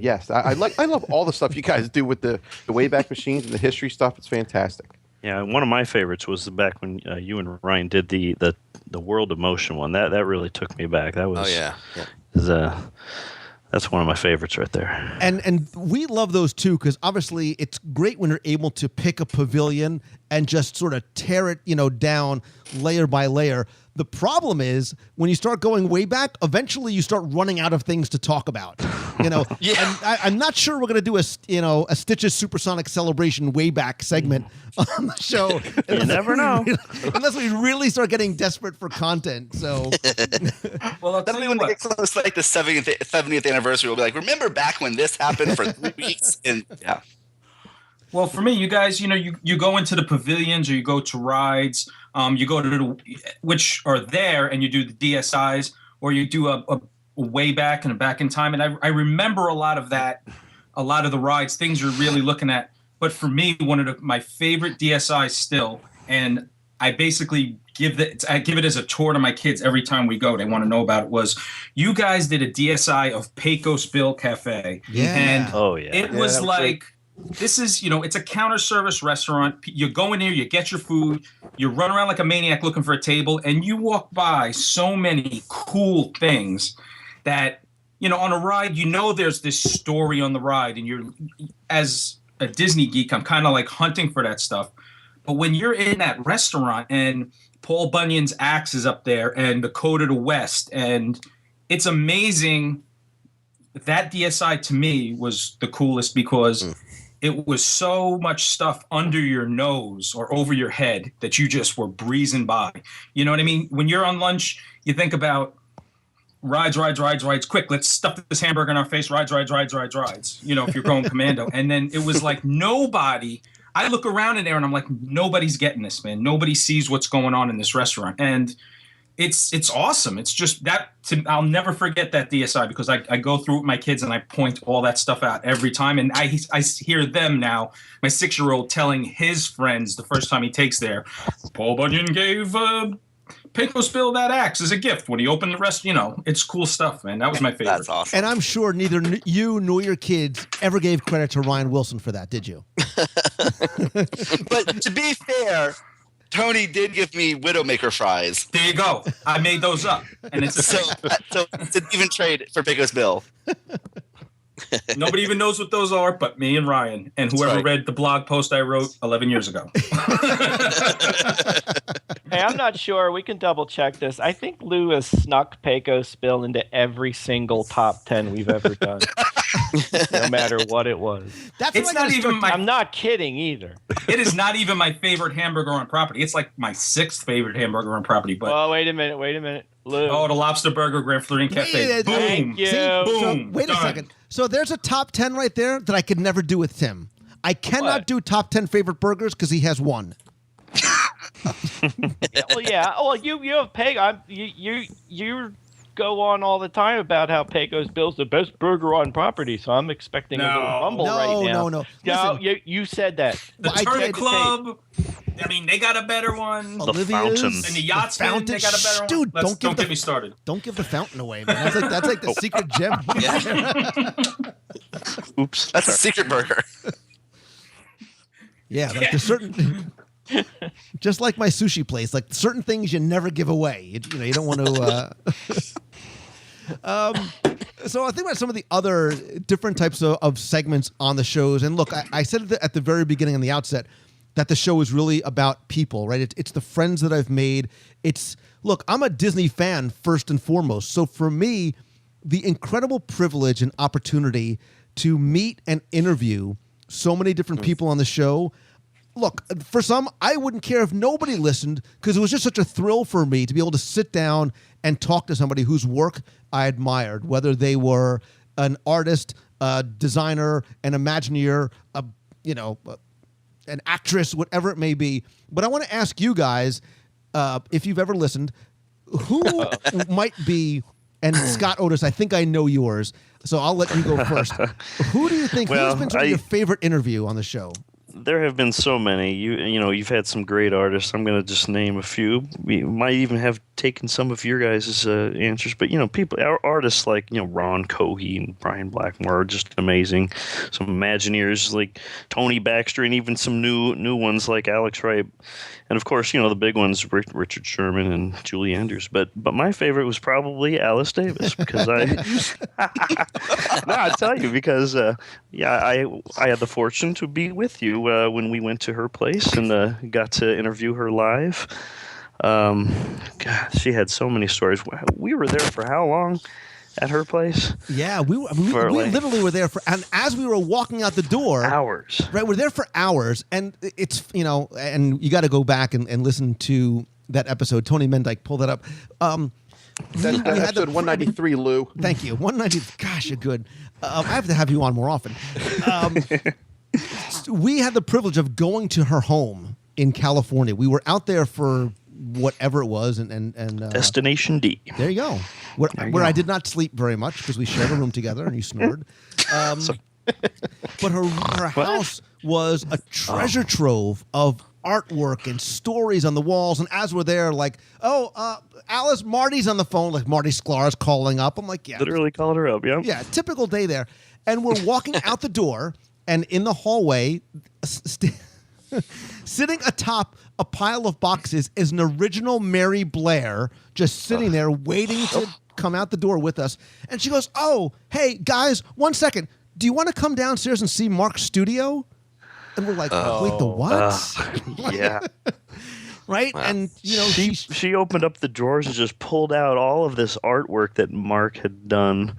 yes, I love all the stuff you guys do with the Wayback Machines and the history stuff. It's fantastic. Yeah, one of my favorites was back when you and Ryan did the World of Motion one. That really took me back. That was that's one of my favorites right there. And we love those too because obviously it's great when you're able to pick a pavilion and just sort of tear it, down layer by layer. The problem is when you start going way back, eventually you start running out of things to talk about. Yeah. And I'm not sure we're going to do a Stitches Supersonic Celebration way back segment on the show. You never know. Unless we really start getting desperate for content. So, well, I'll tell you when what. they get close to like the 70th anniversary, we'll be like, remember back when this happened for 3 weeks? And yeah. Well, for me, you guys, you go into the pavilions or you go to rides. You go to which are there, and you do the DSIs, or you do a way back and a back in time. And I remember a lot of that, a lot of the rides, things you're really looking at. But for me, one of my favorite DSIs still, and I basically give it as a tour to my kids every time we go. They want to know about it. Was you guys did a DSI of Pecos Bill Cafe? Yeah. And Oh, yeah. it was like. This is, it's a counter service restaurant. You go in here, you get your food, you run around like a maniac looking for a table, and you walk by so many cool things that, on a ride, there's this story on the ride, and you're, as a Disney geek, I'm kind of like hunting for that stuff. But when you're in that restaurant and Paul Bunyan's axe is up there and the Code of the West, and it's amazing. That DSI to me was the coolest because it was so much stuff under your nose or over your head that you just were breezing by. You know what I mean? When you're on lunch, you think about rides. Quick, let's stuff this hamburger in our face. Rides. If you're going commando. And then it was like nobody. I look around in there and I'm like, nobody's getting this, man. Nobody sees what's going on in this restaurant. And it's awesome. It's just I'll never forget that DSI because I go through with my kids and I point all that stuff out every time. And I hear them now, my 6-year-old telling his friends the first time he takes there, Paul Bunyan gave Pecos Bill that axe as a gift when he opened the restaurant. It's cool stuff, man. That was my favorite. That's awesome. And I'm sure neither you nor your kids ever gave credit to Ryan Wilson for that, did you? But to be fair, Tony did give me Widowmaker fries. There you go. I made those up, and it's So it's an even trade for Pecos Bill. nobody even knows what those are, but me and Ryan, and whoever right. read the blog post I wrote 11 years ago. Hey, I'm not sure. We can double check this. I think Lou has snuck Pecos Bill into every single top 10 we've ever done, no matter what it was. It's not even I'm not kidding either. It is not even my favorite hamburger on property. It's like my 6th favorite hamburger on property. But Oh, wait a minute, Lou. oh, the Lobster Burger Grand Floridian Cafe. Yeah, Boom. Thank you. So, Boom. wait a Done. second. So there's a top 10 right there that I could never do with Tim. I cannot What? do top 10 favorite burgers because he has one. Well, yeah. Well, you have you go on all the time about how Pecos Bill's the best burger on property, so I'm expecting a little rumble right now. No. No, Listen, you said that. The I Turtle did. Club. I mean, they got a better one. Olivia's, fountain. And the Yachtsman, they got a better one. Dude, Don't get me started. Don't give the fountain away, man. That's like the secret gem. Oops. That's a secret burger. Yeah, like the certain, just like my sushi place, like certain things you never give away. You don't want to. So I think about some of the other different types of segments on the shows, and look, I said at the very beginning, on the outset, that the show is really about people, right? It's the friends that I've made. Look, I'm a Disney fan first and foremost, so for me, the incredible privilege and opportunity to meet and interview so many different people on the show. Look, for some, I wouldn't care if nobody listened because it was just such a thrill for me to be able to sit down and talk to somebody whose work I admired, whether they were an artist, a designer, an Imagineer, an actress, whatever it may be. But I want to ask you guys, if you've ever listened, who might be, and Scott Otis, I think I know yours, so I'll let you go first. Who do you think, who's been sort of your favorite interview on the show? There have been so many. You've had some great artists. I'm going to just name a few. We might even have taken some of your guys' answers, but our artists like Ron Cohey and Brian Blackmore are just amazing. Some Imagineers like Tony Baxter, and even some new ones like Alex Wright, and of course the big ones Richard Sherman and Julie Andrews. But my favorite was probably Alice Davis because I tell you because I had the fortune to be with you when we went to her place and got to interview her live. God, she had so many stories. We were there for how long at her place? Yeah, we literally were there and as we were walking out the door, hours. Right, we're there for hours, and it's and you got to go back and listen to that episode. Tony Mendyke, pull that up. That's episode 193, Lou. Thank you, 190. Gosh, you're good. I have to have you on more often. We had the privilege of going to her home in California. We were out there for whatever it was, and Destination D. There you go. Where I did not sleep very much because we shared a room together and you snored. But her house was a treasure trove of artwork and stories on the walls. And as we're there, like, Alice, Marty's on the phone, like Marty Sklar's calling up. I'm like, yeah. Literally called her up, yeah. Yeah, typical day there. And we're walking out the door, and in the hallway, sitting atop a pile of boxes is an original Mary Blair, just sitting there waiting to come out the door with us. And she goes, "Oh, hey, guys, 1 second. Do you want to come downstairs and see Mark's studio?" And we're like, "Wait, the what?" Yeah. Right? Wow. And, you know, She opened up the drawers and just pulled out all of this artwork that Mark had done,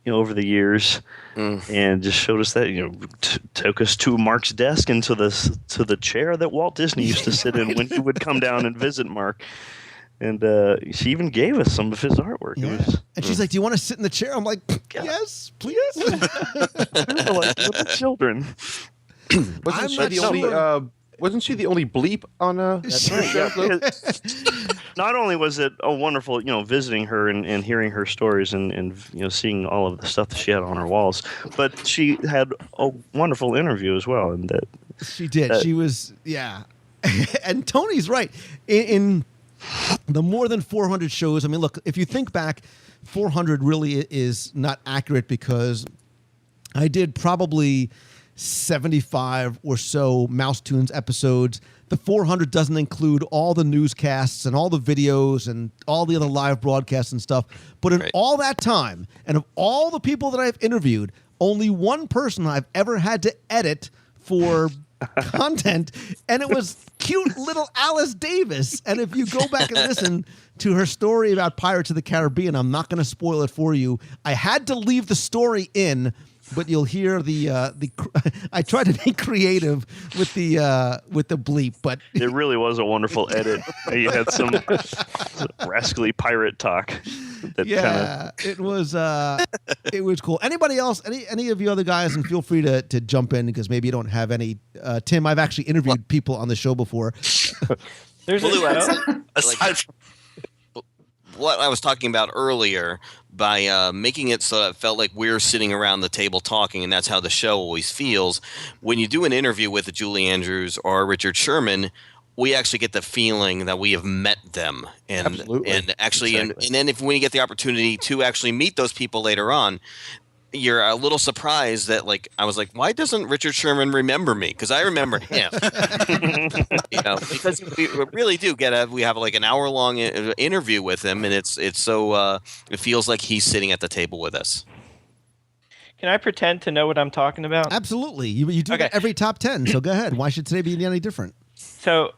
over the years, and just showed us that. Took us to Mark's desk and to the chair that Walt Disney used to sit in when he would come down and visit Mark. And she even gave us some of his artwork. Yeah. And she's like, "Do you want to sit in the chair?" I'm like, "Yes, please." We were like little children. Wasn't she the only bleep on that show? Lou? Not only was it wonderful, visiting her and hearing her stories and seeing all of the stuff that she had on her walls, but she had a wonderful interview as well. And that she did. She was, yeah. And Tony's right. In the more than 400 shows, I mean, look, if you think back, 400 really is not accurate because I did probably 75 or so Mouse Tunes episodes. The 400 doesn't include all the newscasts and all the videos and all the other live broadcasts and stuff. But in all that time, and of all the people that I've interviewed, only one person I've ever had to edit for content, and it was cute little Alice Davis. And if you go back and listen to her story about Pirates of the Caribbean, I'm not going to spoil it for you. I had to leave the story in, but you'll hear the I tried to be creative with the bleep, but it really was a wonderful edit. You had some rascally pirate talk. It was cool. Anybody else? Any of you other guys? And feel free to jump in because maybe you don't have any. Tim, I've actually interviewed people on the show before. There's Aside from what I was talking about earlier, by making it so that it felt like we're sitting around the table talking, and that's how the show always feels. When you do an interview with a Julie Andrews or a Richard Sherman, we actually get the feeling that we have met them, and actually, exactly. and then when you get the opportunity to actually meet those people later on, you're a little surprised that, like, I was like, why doesn't Richard Sherman remember me? Because I remember him. Because we really do we have like an hour-long interview with him, and it's so it feels like he's sitting at the table with us. Can I pretend to know what I'm talking about? Absolutely. You do that every top 10, so go ahead. Why should today be any different? So,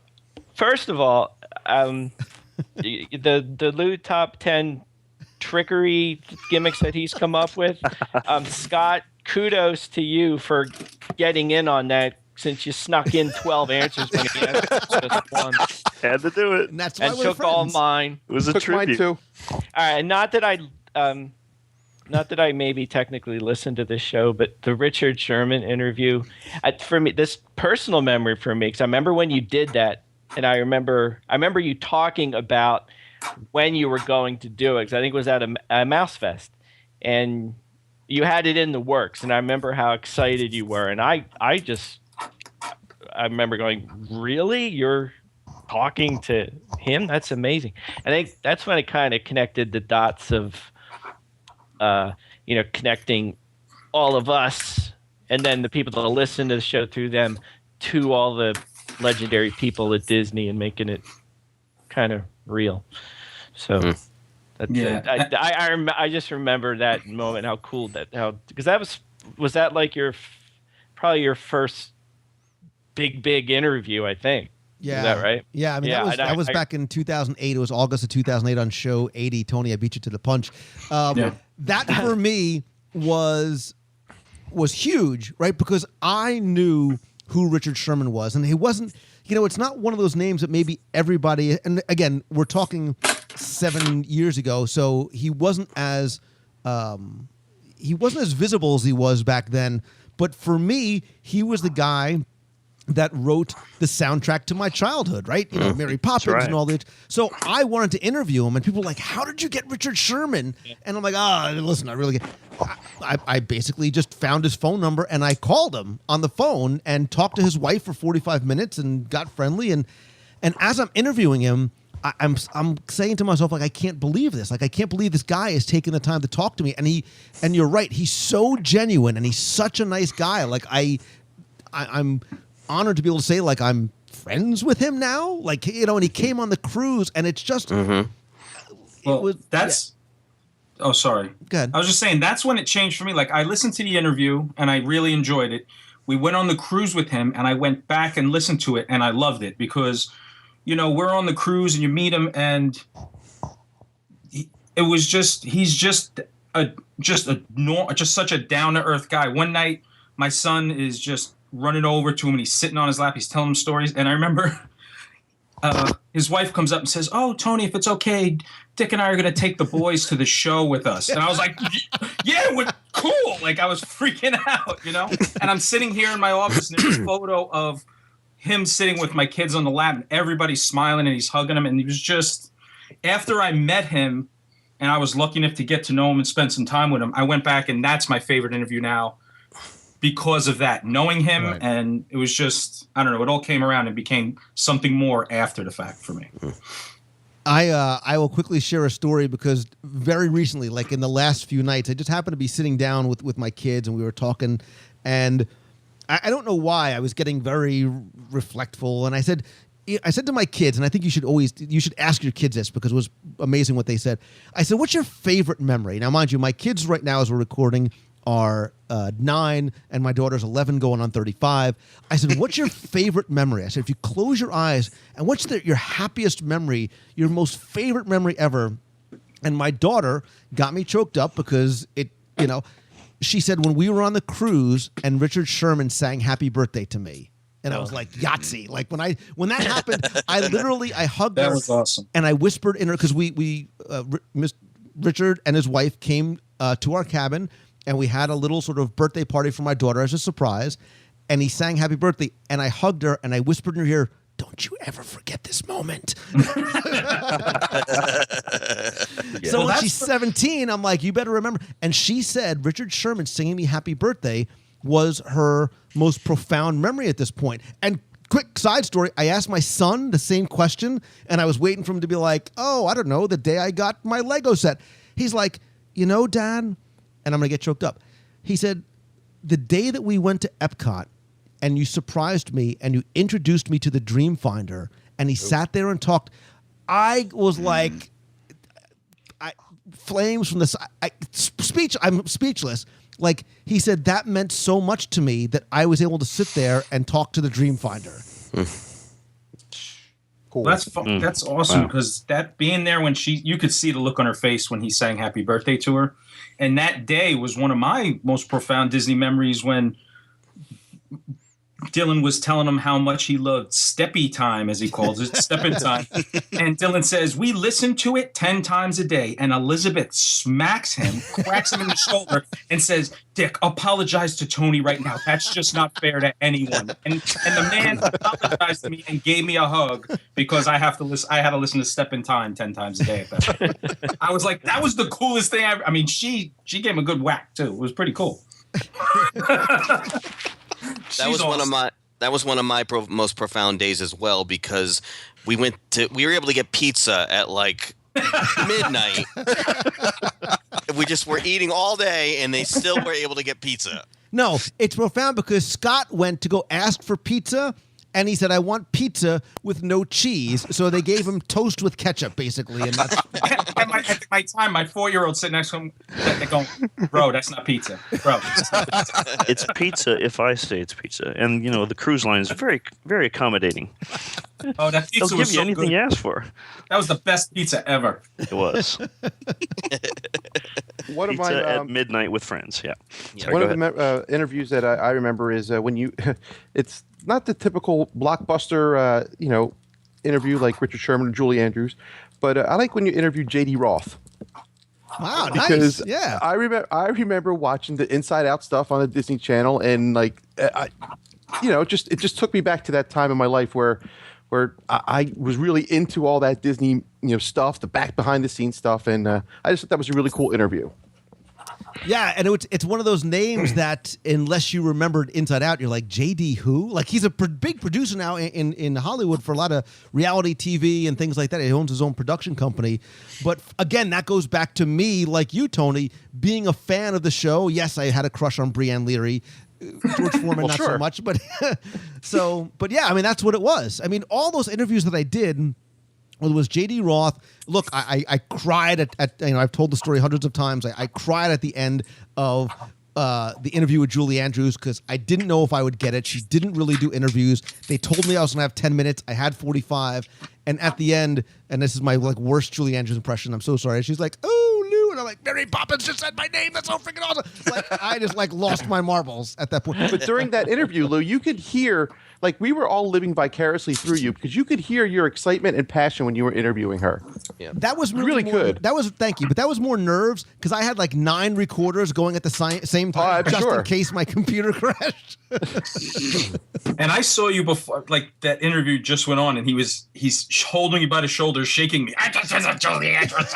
first of all, the Lou top 10 trickery gimmicks that he's come up with. Scott, kudos to you for getting in on that, since you snuck in 12 answers when he asked just one. Had to do it. And that's why And we're took friends. all mine. It was a Took mine tribute. too. All right, not that I maybe technically listened to this show, but the Richard Sherman interview, for me, this personal memory for me, because I remember when you did that, and I remember you talking about when you were going to do it, because I think it was at a Mouse Fest, and you had it in the works, and I remember how excited you were, and I remember going, really? You're talking to him? That's amazing. I think that's when it kind of connected the dots of connecting all of us and then the people that listen to the show through them to all the legendary people at Disney and making it kind of real. So that's I just remember that moment, how cool because that was that like probably your first big interview, I think. Yeah. Is that right? Yeah, I mean, that was back in 2008. It was August of 2008 on show 80. Tony, I beat you to the punch. That for me was huge, right? Because I knew who Richard Sherman was, and he wasn't. It's not one of those names that maybe everybody. And again, we're talking 7 years ago, so he wasn't as visible as he was back then. But for me, he was the guy that wrote the soundtrack to my childhood, right? Mary Poppins and all that. So I wanted to interview him, and people were like, "How did you get Richard Sherman?" And I'm like, listen, I really get. I basically just found his phone number and I called him on the phone and talked to his wife for 45 minutes and got friendly. And as I'm interviewing him, I'm saying to myself, like, I can't believe this. Like, I can't believe this guy is taking the time to talk to me. And you're right. He's so genuine and he's such a nice guy. Like, I'm honored to be able to say, like, I'm friends with him now. Like, you know, and he came on the cruise and it's just, Oh, sorry. Good. I was just saying that's when it changed for me. Like, I listened to the interview and I really enjoyed it. We went on the cruise with him and I went back and listened to it and I loved it because, you know, we're on the cruise and you meet him and he's just such a down to earth guy. One night, my son is just running over to him and he's sitting on his lap. He's telling him stories. And I remember his wife comes up and says, "Oh, Tony, if it's okay, Dick and I are going to take the boys to the show with us." And I was like, "Yeah, we're cool." Like, I was freaking out, you know? And I'm sitting here in my office and there's a photo of him sitting with my kids on the lap and everybody's smiling and he's hugging them. And he was just, after I met him and I was lucky enough to get to know him and spend some time with him, I went back and that's my favorite interview now because of that, knowing him. Right. And it was just, I don't know, it all came around and became something more after the fact for me. I will quickly share a story because very recently, like in the last few nights, I just happened to be sitting down with my kids and we were talking, and I don't know why I was getting very reflectful. And I said to my kids, and I think you should ask your kids this because it was amazing what they said. I said, "What's your favorite memory?" Now, mind you, my kids right now as we're recording are 9 and my daughter's 11 going on 35. I said, "What's your favorite memory?" I said, "If you close your eyes, and what's your happiest memory, your most favorite memory ever?" And my daughter got me choked up because she said, "When we were on the cruise and Richard Sherman sang Happy Birthday to me." And I was like, Yahtzee. Like when that happened, I hugged her. That was awesome. And I whispered in her, because Richard and his wife came to our cabin and we had a little sort of birthday party for my daughter as a surprise. And he sang Happy Birthday and I hugged her and I whispered in her ear, "Don't you ever forget this moment." So when she's 17, I'm like, "You better remember." And she said Richard Sherman singing me Happy Birthday was her most profound memory at this point. And quick side story, I asked my son the same question and I was waiting for him to be like, "Oh, I don't know, the day I got my Lego set." He's like, "You know, Dad," and I'm going to get choked up. He said, "The day that we went to Epcot and you surprised me and you introduced me to the Dreamfinder and he sat there and talked, I was like, flames from the side. I'm speechless. Like, he said that meant so much to me that I was able to sit there and talk to the Dreamfinder." Cool. That's awesome because that being there when you could see the look on her face when he sang Happy Birthday to her. And that day was one of my most profound Disney memories when Dylan was telling him how much he loved Steppy Time, as he calls it, Steppin' Time. And Dylan says, "We listen to it 10 times a day." And Elizabeth smacks him, cracks him in the shoulder, and says, "Dick, apologize to Tony right now. That's just not fair to anyone." And the man apologized to me and gave me a hug because I had to listen to Steppin' Time 10 times a day at that point. I was like, that was the coolest thing ever. I mean, she gave him a good whack, too. It was pretty cool. That was one of my most profound days as well because we were able to get pizza at like midnight. We just were eating all day and they still were able to get pizza. No, it's profound because Scott went to go ask for pizza and he said, "I want pizza with no cheese." So they gave him toast with ketchup, basically. And that's at my time, my 4-year-old sitting next to him, they're going, "Bro, that's not pizza. Bro, it's not pizza." It's pizza if I say it's pizza. And, you know, the cruise line is very, very accommodating. Oh, that pizza They'll was give you so anything good. you ask for. That was the best pizza ever. It was. One of Pizza my at midnight with friends, yeah. Sorry, one go of ahead. the interviews that I remember is when you it's not the typical blockbuster interview like Richard Sherman or Julie Andrews, but I like when you interview J.D. Roth. wow, Because nice. Yeah. I remember watching the Inside Out stuff on the Disney Channel, and like it just took me back to that time in my life where I was really into all that Disney stuff, the behind the scenes stuff, and I just thought that was a really cool interview. Yeah, and it's one of those names that unless you remembered inside out, you're like, JD who? Like he's a big producer now in Hollywood for a lot of reality TV and things like that. He owns his own production company. But again, that goes back to me, like you, Tony, being a fan of the show. Yes, I had a crush on Brianne Leary. George Foreman, not so much, but but yeah, I mean, that's what it was. I mean, all those interviews that I did, whether it was J.D. Roth. Look, I cried at I've told the story hundreds of times. I cried at the end of the interview with Julie Andrews because I didn't know if I would get it. She didn't really do interviews. They told me I was going to have 10 minutes. I had 45. And at the end, and this is my worst Julie Andrews impression. I'm so sorry. She's like, "Oh, Lou," and I'm like, "Mary Poppins just said my name. That's so freaking awesome." I just lost my marbles at that point. But during that interview, Lou, you could hear we were all living vicariously through you because you could hear your excitement and passion when you were interviewing her. Yeah. That was really more, good. That was thank you, but that was more nerves because I had 9 recorders going at the same time just in case my computer crashed. And I saw you before, that interview just went on, and he's holding you by the shoulders, shaking me. I just said Julie Andrews.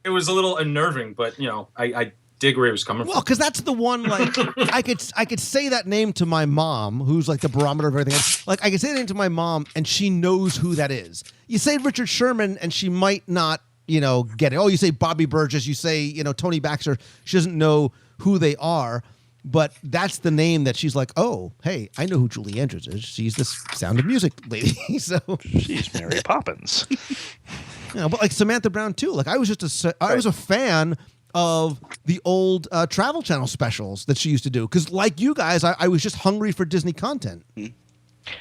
It was a little unnerving, but I dig where he was coming from. Well, because that's the one I could say that name to my mom, who's the barometer of everything else. I could say that name to my mom, and she knows who that is. You say Richard Sherman, and she might not, get it. Oh, you say Bobby Burgess, you say Tony Baxter. She doesn't know who they are, but that's the name that she's like, oh, hey, I know who Julie Andrews is. She's this Sound of Music lady. So she's Mary Poppins. But Samantha Brown too. I was I was a fan of the old Travel Channel specials that she used to do. Because like you guys, I was just hungry for Disney content.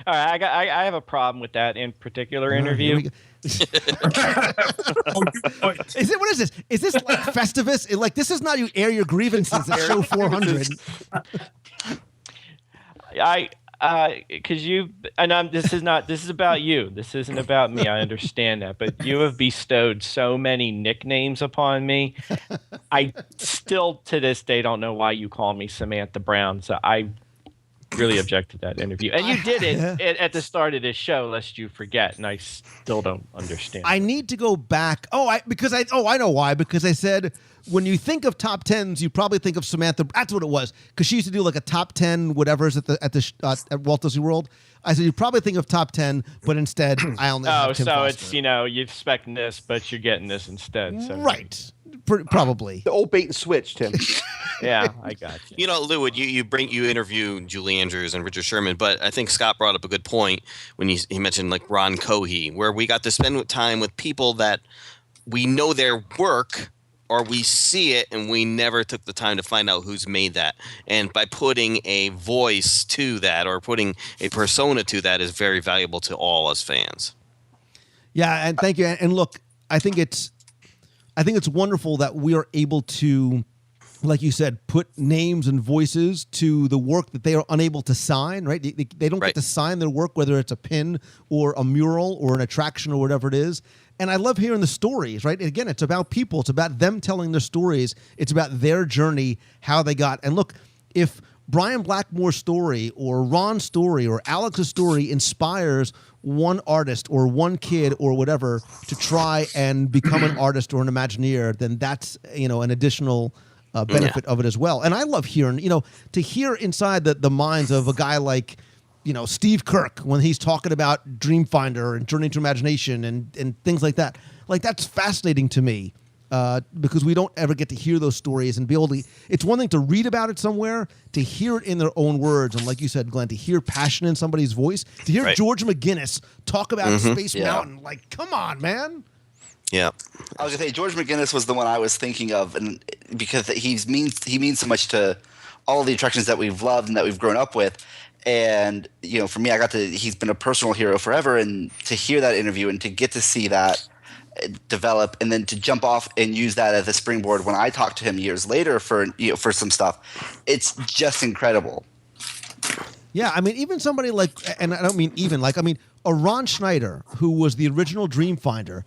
All right, I have a problem with that in particular interview. Is it? What is this? Is this like Festivus? This is not you air your grievances at show 400. Because this is about you. This isn't about me. I understand that, but you have bestowed so many nicknames upon me. I still to this day don't know why you call me Samantha Brown. So I really object to that interview, and you did it at the start of this show, lest you forget, and I still don't understand. I need to go back. I know why. Because I said when you think of top 10s, you probably think of Samantha. That's what it was. Because she used to do a top 10 whatever's at Walt Disney World. I said you probably think of top 10, but instead I only. Have Tim Foster. It's you're expecting this, but you're getting this instead. So. Right. Probably the old bait and switch, Tim. Yeah, I got you. Lou, you interview Julie Andrews and Richard Sherman, but I think Scott brought up a good point when he mentioned Ron Cohey, where we got to spend time with people that we know their work or we see it and we never took the time to find out who's made that. And by putting a voice to that or putting a persona to that is very valuable to all us fans. Yeah, and thank you. And look, I think it's wonderful that we are able to, like you said, put names and voices to the work that they are unable to sign, right? They don't get to sign their work, whether it's a pin or a mural or an attraction or whatever it is. And I love hearing the stories, right? And again, it's about people. It's about them telling their stories. It's about their journey, how they got. And look, if Brian Blackmore's story or Ron's story or Alex's story inspires one artist or one kid or whatever to try and become an artist or an Imagineer, then that's, an additional benefit of it as well. And I love hearing, to hear inside the minds of a guy like, Steve Kirk when he's talking about Dreamfinder and Journey to Imagination and things like that. That's fascinating to me. Because we don't ever get to hear those stories and be able to. It's one thing to read about it somewhere, to hear it in their own words, and like you said, Glenn, to hear passion in somebody's voice, to hear George McGinnis talk about Space Mountain. Come on, man. Yeah, I was gonna say George McGinnis was the one I was thinking of, and because he means so much to all the attractions that we've loved and that we've grown up with. And for me, he's been a personal hero forever, and to hear that interview and to get to see that develop and then to jump off and use that as a springboard when I talked to him years later for some stuff, it's just incredible. Yeah, I mean, even somebody a Ron Schneider, who was the original Dreamfinder,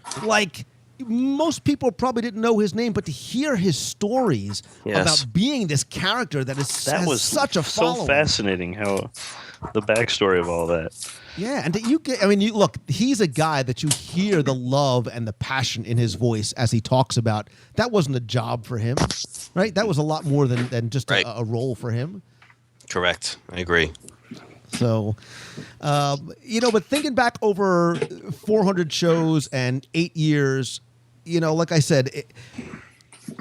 most people probably didn't know his name, but to hear his stories Yes. about being this character that has such a following. so fascinating how the backstory of all that. Yeah, and you look, he's a guy that you hear the love and the passion in his voice as he talks about. That wasn't a job for him, right? That was a lot more than just a role for him. Correct. I agree. So, but thinking back over 400 shows and 8 years, like I said,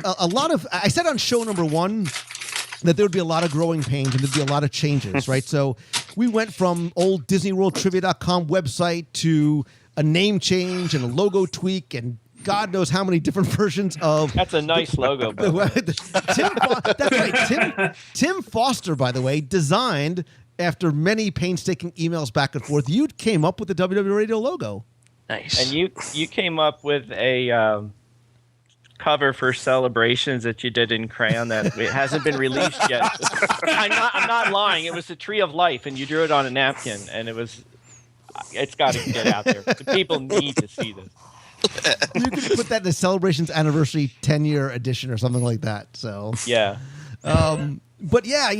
I said on show number 1 that there would be a lot of growing pains and there'd be a lot of changes, right? So we went from old DisneyWorldTrivia.com website to a name change and a logo tweak and God knows how many different versions of. That's a nice logo. That's right. Tim Foster, by the way, designed after many painstaking emails back and forth. You came up with the WDW Radio logo. Nice. And you came up with a cover for Celebrations that you did in crayon that it hasn't been released yet. I'm not lying. It was the Tree of Life, and you drew it on a napkin, and it's got to get out there. The people need to see this. You could put that in the Celebrations Anniversary 10-year edition or something like that. So yeah. But yeah,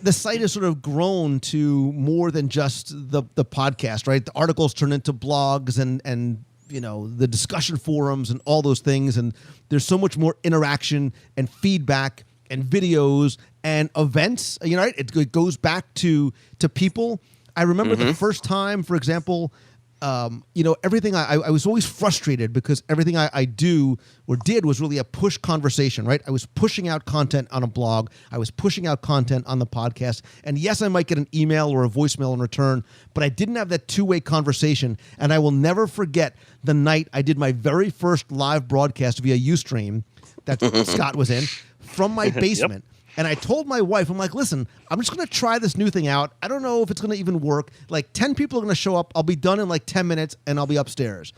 the site has sort of grown to more than just the podcast, right? The articles turn into blogs and the discussion forums and all those things. And there's so much more interaction and feedback and videos and events. It goes back to people. I remember the first time, for example, everything I was always frustrated because everything I do or did was really a push conversation, right? I was pushing out content on a blog. I was pushing out content on the podcast. And yes, I might get an email or a voicemail in return, but I didn't have that two-way conversation. And I will never forget the night I did my very first live broadcast via Ustream that Scott was in from my basement. Yep. And I told my wife, I'm like, listen, I'm just going to try this new thing out. I don't know if it's going to even work. Like 10 people are going to show up. I'll be done in like 10 minutes and I'll be upstairs.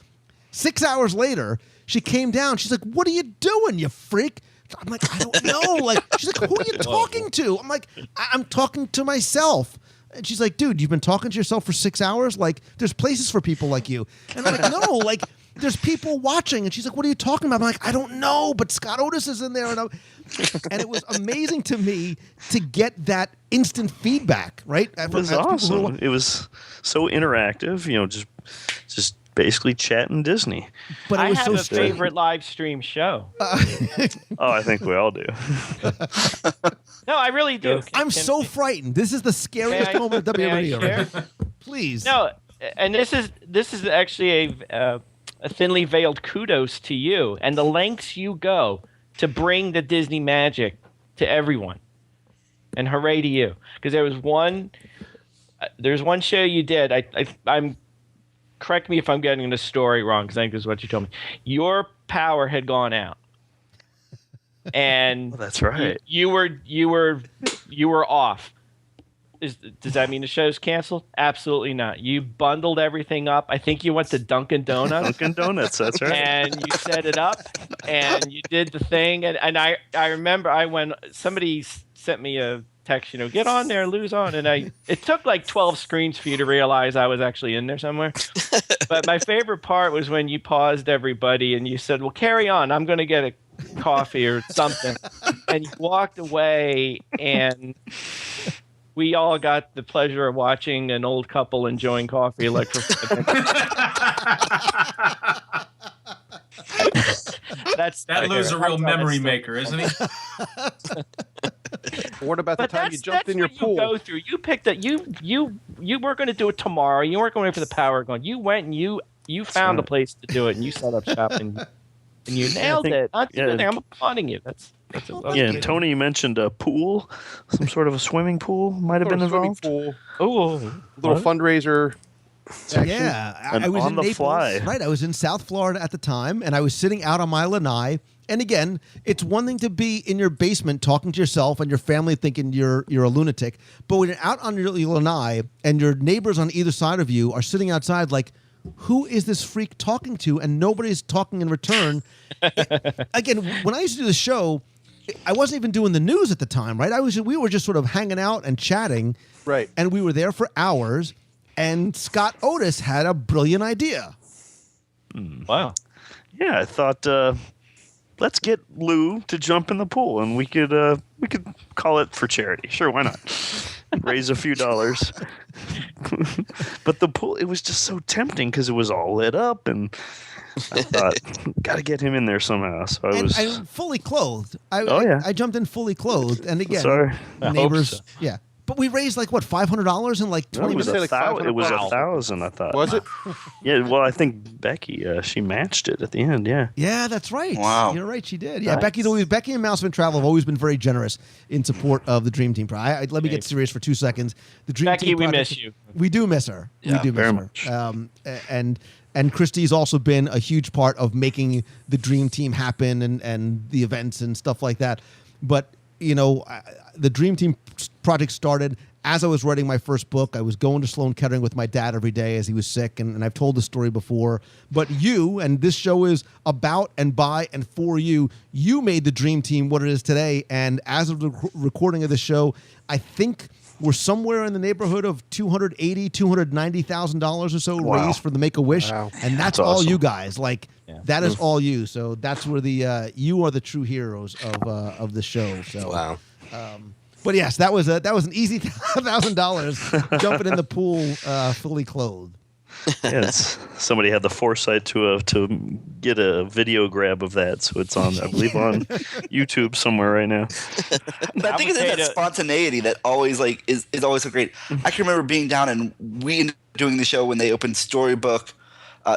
6 hours later, she came down. She's like, what are you doing, you freak? I'm like, I don't know. Like, she's like, who are you talking to? I'm like, I'm talking to myself. And she's like, dude, you've been talking to yourself for 6 hours? Like, there's places for people like you. And I'm like, no, like, there's people watching. And she's like, what are you talking about? I'm like, I don't know, but Scott Otis is in there. And it was amazing to me to get that instant feedback, right? It was awesome. It was so interactive, just basically chatting Disney. But I have a favorite live stream show. I think we all do. No, I really do. I'm so frightened. This is the scariest moment of WDW. Right? Please. No, and this is actually a thinly veiled kudos to you and the lengths you go to bring the Disney magic to everyone. And hooray to you. Because there's one show you did. I'm correct me if I'm getting the story wrong, because I think this is what you told me. Your power had gone out. And that's right. You were off. Does that mean the show's canceled? Absolutely not. You bundled everything up. I think you went to Dunkin' Donuts. Dunkin' Donuts, that's right. And you set it up, and you did the thing. And I remember somebody sent me a text, get on there, lose on. And it took like 12 screens for you to realize I was actually in there somewhere. But my favorite part was when you paused everybody and you said, well, carry on. I'm going to get a coffee or something. And you walked away, and we all got the pleasure of watching an old couple enjoying coffee That Lou's a real memory maker, isn't he? What about the time you jumped in your pool? You go through. You picked it. You weren't going to do it tomorrow. You weren't going to wait for the power going. You went and you found a place to do it, and you set up shop and you nailed it. I'm applauding you. That's and Tony, you mentioned a pool, some sort of a swimming pool might have been involved. Oh, little fundraiser. Action. Yeah, I was on in the Naples, fly. right? I was in South Florida at the time, and I was sitting out on my lanai. And again, it's one thing to be in your basement talking to yourself and your family thinking you're a lunatic, but when you're out on your lanai and your neighbors on either side of you are sitting outside, like, who is this freak talking to? And nobody's talking in return. Again, when I used to do the show, I wasn't even doing the news at the time, right? We were just sort of hanging out and chatting, right? And we were there for hours. And Scott Otis had a brilliant idea. Wow. Yeah, I thought let's get Lou to jump in the pool, and we could call it for charity. Sure, why not? Raise a few dollars. But the pool, it was just so tempting because it was all lit up, and I thought, got to get him in there somehow. So I'm fully clothed. I jumped in fully clothed, and again, Sorry. neighbors. So. Yeah, but we raised like what, $500 in like 20 it was minutes. it was 1,000. I thought. Was it? Yeah. Well, I think Becky she matched it at the end. Yeah. Yeah, that's right. Wow. You're right. She did. Yeah, Nice. Becky and Mouseman Travel have always been very generous in support of the Dream Team. Let me get serious for 2 seconds. The Dream Becky, Team we project- miss you. We do miss her. Yeah, we do miss very her. much. And Christy's also been a huge part of making the Dream Team happen and the events and stuff like that. But the Dream Team project started as I was writing my first book. I was going to Sloan Kettering with my dad every day as he was sick, and I've told the story before. But you, and this show is about and by and for you, you made the Dream Team what it is today. And as of the recording of the show, I think we're somewhere in the neighborhood of $280,000, $290,000 or so raised for the Make-A-Wish. Wow. And that's all you guys. That is all you. So that's where you are the true heroes of the show. So Wow. But yes, that was an easy $1,000 jumping in the pool fully clothed. Yes, somebody had the foresight to get a video grab of that, so it's on, I believe, on YouTube somewhere right now. But I think it's that spontaneity that always is always so great. I can remember being down and we ended up doing the show when they opened Storybook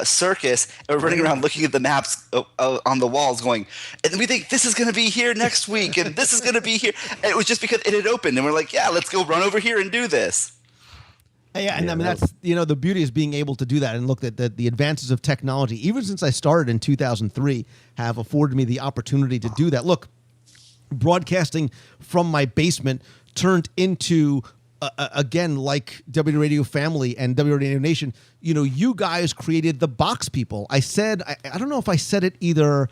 Circus, and we're running around looking at the maps on the walls going, and we think this is going to be here next week, and this is going to be here. And it was just because it had opened, and we're like, yeah, let's go run over here and do this. Yeah, and I mean that's the beauty is being able to do that, and look at the advances of technology, even since I started in 2003, have afforded me the opportunity to do that. Look, broadcasting from my basement turned into again, like WDW Radio Family and WDW Radio Nation. You guys created the box people. I said I don't know if I said it either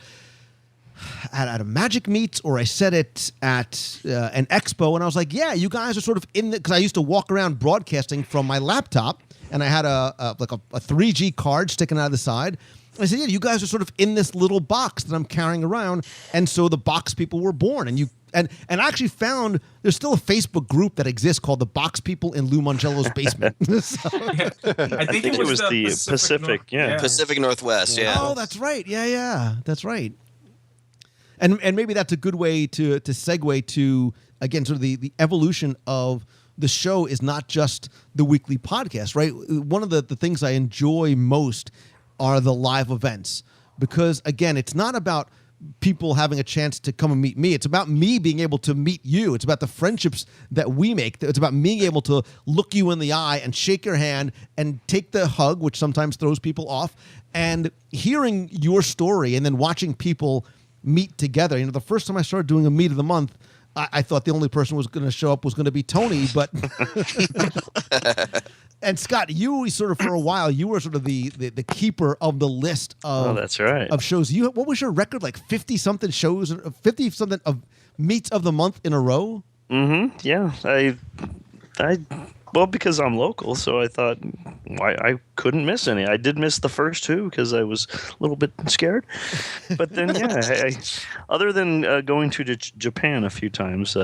at a Magic Meets or I said it at an expo, and I was like, yeah, you guys are sort of in the, because I used to walk around broadcasting from my laptop, and I had a 3G card sticking out of the side. And I said, yeah, you guys are sort of in this little box that I'm carrying around, and so the box people were born. And I actually found there's still a Facebook group that exists called the Box People in Lou Mangello's basement. I think it was the Pacific, Pacific Northwest, yeah. Oh, that's right. Yeah, that's right. And maybe that's a good way to segue to, again, sort of the evolution of the show is not just the weekly podcast, right? One of the things I enjoy most are the live events because, again, it's not about people having a chance to come and meet me. It's about me being able to meet you. It's about the friendships that we make. It's about being able to look you in the eye and shake your hand and take the hug, which sometimes throws people off, and hearing your story and then watching people meet together. The first time I started doing a meet of the month, I thought the only person who was going to show up was going to be Tony, but and Scott, you sort of for a while you were sort of the keeper of the list of that's right. of shows. What was your record, like 50 something shows, 50 something of meets of the month in a row? Mm-hmm. Yeah, I well, because I'm local, so I thought I couldn't miss any. I did miss the first two because I was a little bit scared. But then, yeah, other than going to Japan a few times,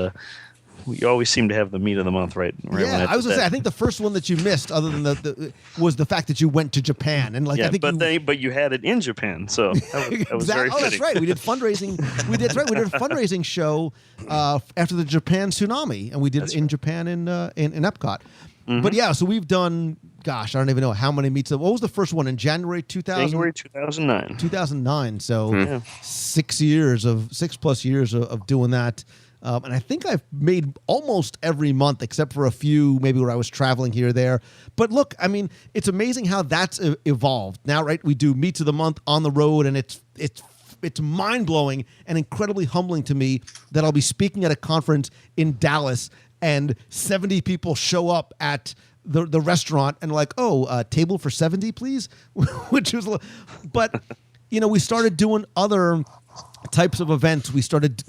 we always seem to have the meet of the month right yeah, I was going to say, I think the first one that you missed, other than was the fact that you went to Japan. And I think but you had it in Japan, so that was very fitting. That's right. We did fundraising. We did a fundraising show after the Japan tsunami, and we did it in Japan in Epcot. Mm-hmm. But yeah, so we've done, gosh, I don't even know how many meets. What was the first one in January 2000? January 2009. 2009. So 6 plus years of doing that. And I think I've made almost every month except for a few, maybe where I was traveling here or there. But look, I mean, it's amazing how that's evolved. Now, right, we do meets of the month on the road, and it's mind-blowing and incredibly humbling to me that I'll be speaking at a conference in Dallas and 70 people show up at the restaurant and like, table for 70, please? Which was, but, we started doing other types of events. We started,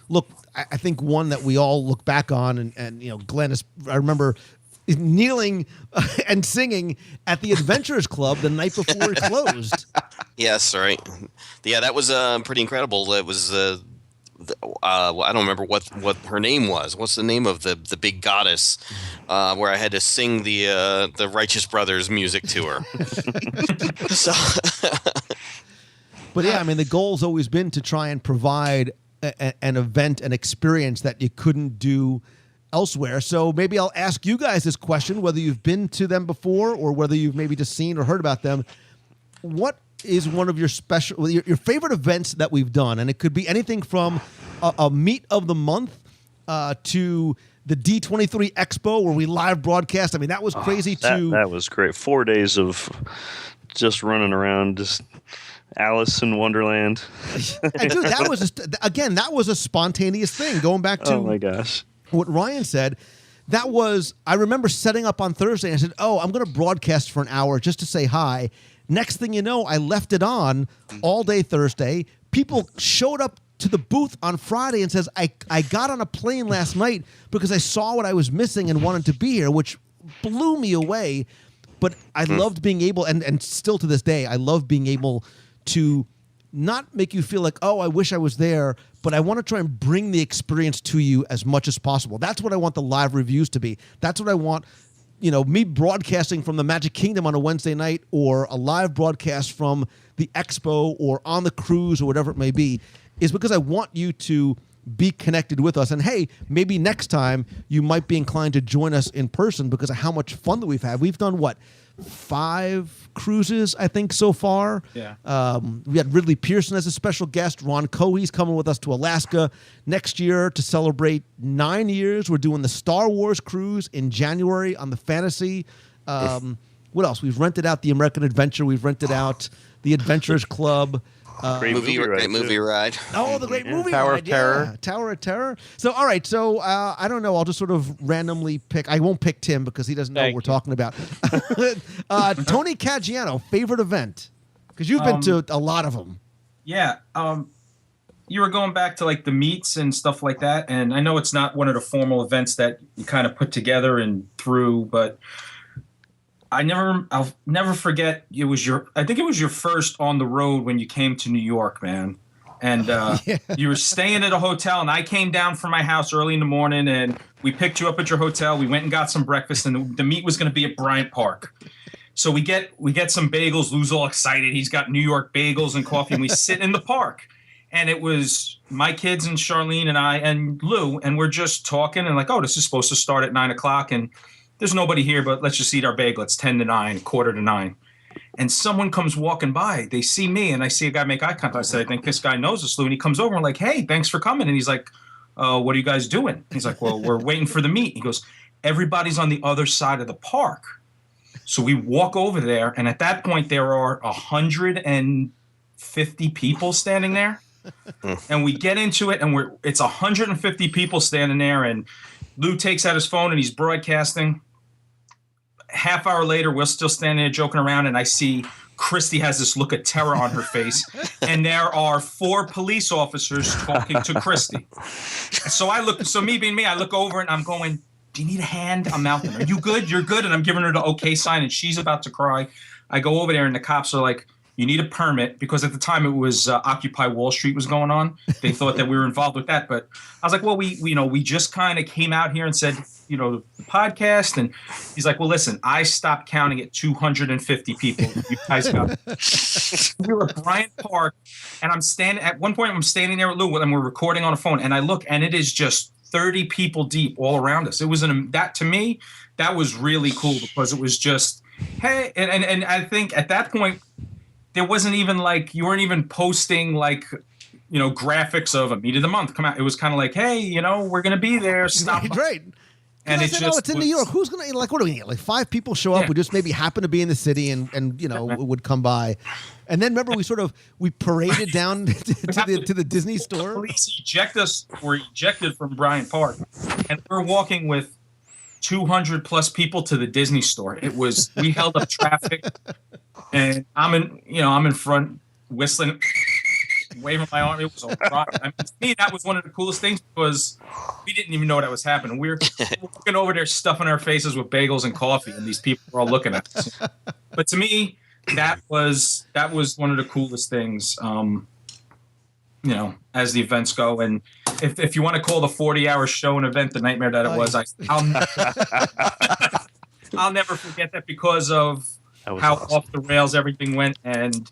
look, I think one that we all look back on, and Glenn is, I remember kneeling and singing at the Adventurers Club the night before it closed. Yes, right. Yeah, that was pretty incredible. It was I don't remember what her name was. What's the name of the big goddess? Where I had to sing the Righteous Brothers music to her. So, but yeah, I mean, the goal's always been to try and provide an event, an experience that you couldn't do elsewhere. So maybe I'll ask you guys this question, whether you've been to them before or whether you've maybe just seen or heard about them. What is one of your your favorite events that we've done? And it could be anything from a meet of the month to the D23 Expo where we live broadcast. I mean, that was crazy too. That was great. 4 days of just running around, just Alice in Wonderland. And dude, that was that was a spontaneous thing. Going back to oh my gosh, what Ryan said, that was, I remember setting up on Thursday and I said, oh, I'm going to broadcast for an hour just to say hi. Next thing you know, I left it on all day Thursday. People showed up to the booth on Friday and says, I got on a plane last night because I saw what I was missing and wanted to be here, which blew me away. But I loved being able, and still to this day, I love being able to not make you feel like, oh, I wish I was there, but I want to try and bring the experience to you as much as possible. That's what I want the live reviews to be. That's what I want, me broadcasting from the Magic Kingdom on a Wednesday night or a live broadcast from the expo or on the cruise or whatever it may be, is because I want you to be connected with us. And hey, maybe next time you might be inclined to join us in person because of how much fun that we've had. We've done 5 cruises, I think, so far. Yeah. We had Ridley Pearson as a special guest. Ron Cohee's coming with us to Alaska next year to celebrate 9 years. We're doing the Star Wars cruise in January on the Fantasy. What else? We've rented out the American Adventure. We've rented out the Adventurers Club. great movie ride. Oh, the great movie Tower ride. of Terror. Yeah. Tower of Terror. So, all right. So, I don't know. I'll just sort of randomly pick. I won't pick Tim because he doesn't know what we're talking about. Tony Caggiano, favorite event? Because you've been to a lot of them. Yeah. You were going back to like the meets and stuff like that. And I know it's not one of the formal events that you kind of put together and through, but I'll never forget. I think it was your first on the road when you came to New York, man. And you were staying at a hotel, and I came down from my house early in the morning, and we picked you up at your hotel. We went and got some breakfast, and the meet was going to be at Bryant Park. So we get some bagels. Lou's all excited. He's got New York bagels and coffee, and we sit in the park. And it was my kids and Charlene and I and Lou, and we're just talking and like, oh, this is supposed to start at 9 o'clock, and there's nobody here, but let's just eat our bagel. It's 10 to 9, quarter to 9. And someone comes walking by. They see me, and I see a guy make eye contact. I said, I think this guy knows us, Lou. And he comes over and like, hey, thanks for coming. And he's like, what are you guys doing? He's like, well, we're waiting for the meet. He goes, everybody's on the other side of the park. So we walk over there, and at that point, there are 150 people standing there. And we get into it, and it's 150 people standing there, and Lou takes out his phone, and he's broadcasting. Half hour later, we're still standing there joking around, and I see Christy has this look of terror on her face, and there are 4 police officers talking to Christy. So me being me, I look over and I'm going, do you need a hand? I'm out there. Are you good? You're good. And I'm giving her the okay sign, and she's about to cry. I go over there, and the cops are like, you need a permit, because at the time it was Occupy Wall Street was going on. They thought that we were involved with that. But I was like, well, we just kind of came out here and said, the podcast. And he's like, well, listen, I stopped counting at 250 people. You guys got it. We were at Bryant Park, and I'm standing there with Lou, and we're recording on a phone. And I look, and it is just 30 people deep all around us. It was to me, that was really cool, because it was just, hey, and I think at that point, there wasn't even like, you weren't even posting like, graphics of a meet of the month come out. It was kind of like, hey, we're going to be there. Stop. Right. And it's in New York. Who's going to, like, what do we need? Like 5 people show up. Yeah. We just maybe happen to be in the city and would come by. And then remember, we paraded down to the Disney store. Police were ejected from Bryant Park. And we're walking with 200 plus people to the Disney store. We held up traffic, and I'm in front whistling. waving my arm. It was a rock. I mean, to me, that was one of the coolest things because we didn't even know that was happening. We were walking over there, stuffing our faces with bagels and coffee, and these people were all looking at us. But to me, that was one of the coolest things. As the events go, and if you want to call the 40-hour show an event, the nightmare that it was, I'll never forget that because of how off the rails everything went, and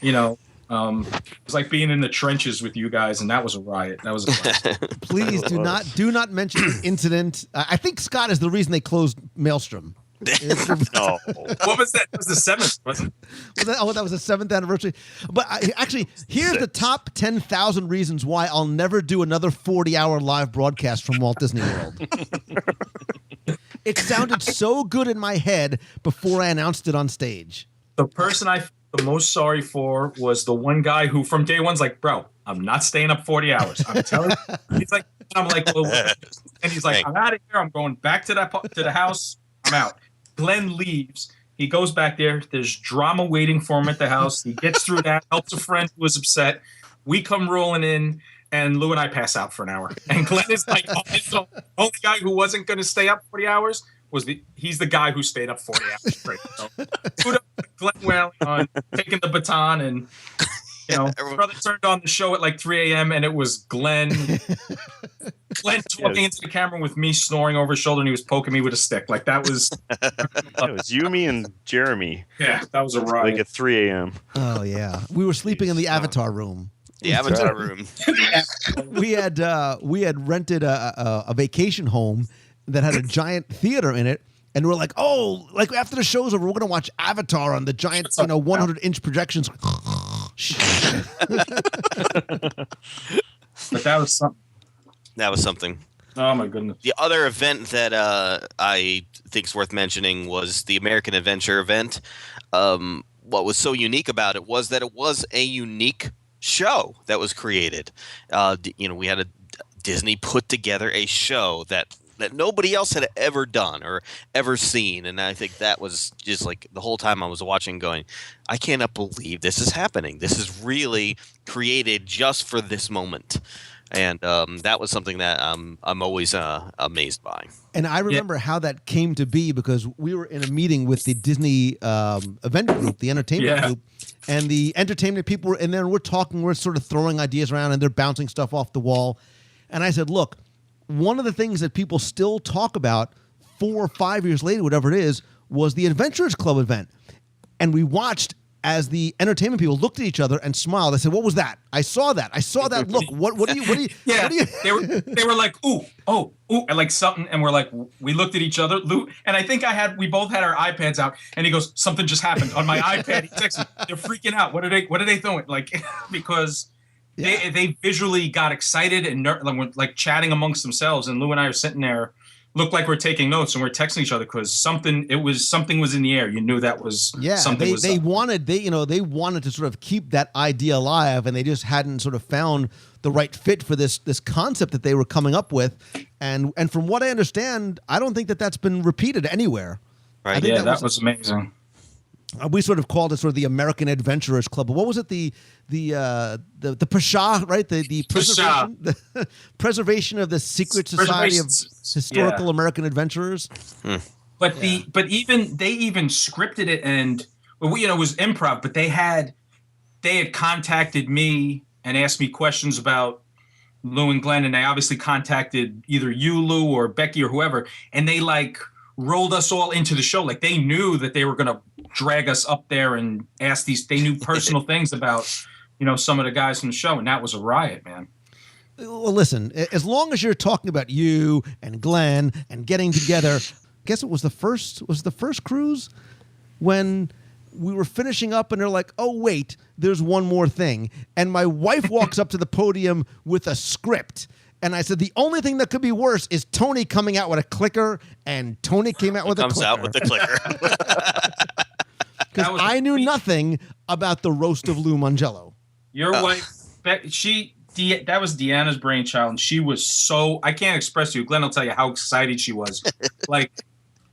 it was like being in the trenches with you guys, and that was a riot. That was a riot. Please do not mention this incident. I think Scott is the reason they closed Maelstrom. No. What was that? That was the 7th, wasn't it? That was the 7th anniversary. But here's the top 10,000 reasons why I'll never do another 40-hour live broadcast from Walt Disney World. It sounded so good in my head before I announced it on stage. The person I felt the most sorry for was the one guy who from day one's like, bro, I'm not staying up 40 hours. I'm telling you. He's like, I'm like, well, and he's like, I'm out of here. I'm going back to the house. I'm out. Glenn leaves. He goes back there. There's drama waiting for him at the house. He gets through that, helps a friend who was upset. We come rolling in, and Lou and I pass out for an hour. And Glenn is like, the only guy who wasn't going to stay up 40 hours he's the guy who stayed up 40 hours straight. So, Glenn Whaley on taking the baton, and brother turned on the show at like 3 a.m. and it was Glenn talking into the camera with me snoring over his shoulder, and he was poking me with a stick. Like that was it was you, me, and Jeremy. Yeah, that was a riot. Like at 3 a.m. Oh yeah, we were sleeping in the Avatar room. The Avatar room. We had rented a vacation home that had a giant theater in it. And we're like, like after the show's over, we're going to watch Avatar on the giant, 100-inch projections. But that was something. That was something. Oh, my goodness. The other event that I think is worth mentioning was the American Adventure event. What was so unique about it was that it was a unique show that was created. We had Disney put together a show that nobody else had ever done or ever seen. And I think that was just like the whole time I was watching going, I cannot believe this is happening. This is really created just for this moment. And that was something that I'm always amazed by. And I remember how that came to be because we were in a meeting with the Disney event group, the entertainment group, and the entertainment people were in there, and we're talking, we're sort of throwing ideas around, and they're bouncing stuff off the wall. And I said, look, one of the things that people still talk about 4 or 5 years later, whatever it is, was the Adventurers Club event. And we watched as the entertainment people looked at each other and smiled. I said, what was that? I saw that. Look, what do you Yeah, what do you they were like, ooh, and like something, and we're like, we looked at each other, Lou, and I think we both had our iPads out, and he goes, something just happened on my iPad. He texted me, they're freaking out. What are they doing? Like, because they visually got excited and like chatting amongst themselves, and Lou and I are sitting there, looked like we're taking notes, and we're texting each other because something was in the air. You knew that was something. They wanted to sort of keep that idea alive, and they just hadn't sort of found the right fit for this concept that they were coming up with. And from what I understand, I don't think that's been repeated anywhere. Right? Yeah, that was amazing. We sort of called it sort of the American Adventurers Club. But what was it? The Pasha, right? The preservation, the preservation of the secret society of historical American adventurers. But even they scripted it, and it was improv. But they had contacted me and asked me questions about Lou and Glenn, and they obviously contacted either you, Lou, or Becky, or whoever, and they like rolled us all into the show. Like they knew that they were going to drag us up there and ask they knew personal things about, some of the guys from the show. And that was a riot, man. Well, listen, as long as you're talking about you and Glenn and getting together, I guess it was the first cruise when we were finishing up and they're like, oh, wait, there's one more thing. And my wife walks up to the podium with a script. And I said, the only thing that could be worse is Tony coming out with a clicker, and Tony came out with a clicker. Comes out with the clicker. Because I knew nothing about the roast of Lou Mangello. Your wife, that was Deanna's brainchild, and she was so, I can't express to you. Glenn will tell you how excited she was. Like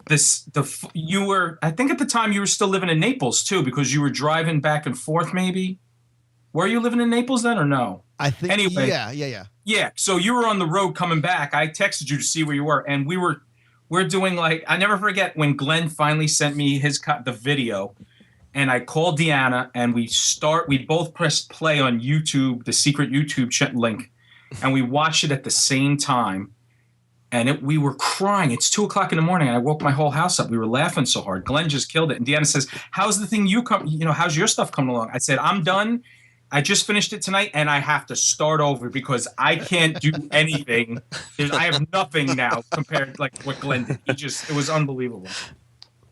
I think at the time you were still living in Naples too, because you were driving back and forth maybe. Were you living in Naples then or no? I think. Anyway. Yeah. Yeah. So you were on the road coming back. I texted you to see where you were, and we're doing like, I never forget when Glenn finally sent me the video, and I called Deanna, and we both pressed play on YouTube, the secret YouTube link, and we watched it at the same time. And we were crying. It's 2:00 in the morning. And I woke my whole house up. We were laughing so hard. Glenn just killed it. And Deanna says, how's the thing how's your stuff coming along? I said, I'm done. I just finished it tonight, and I have to start over because I can't do anything. I have nothing now compared to like what Glenn did. It was unbelievable.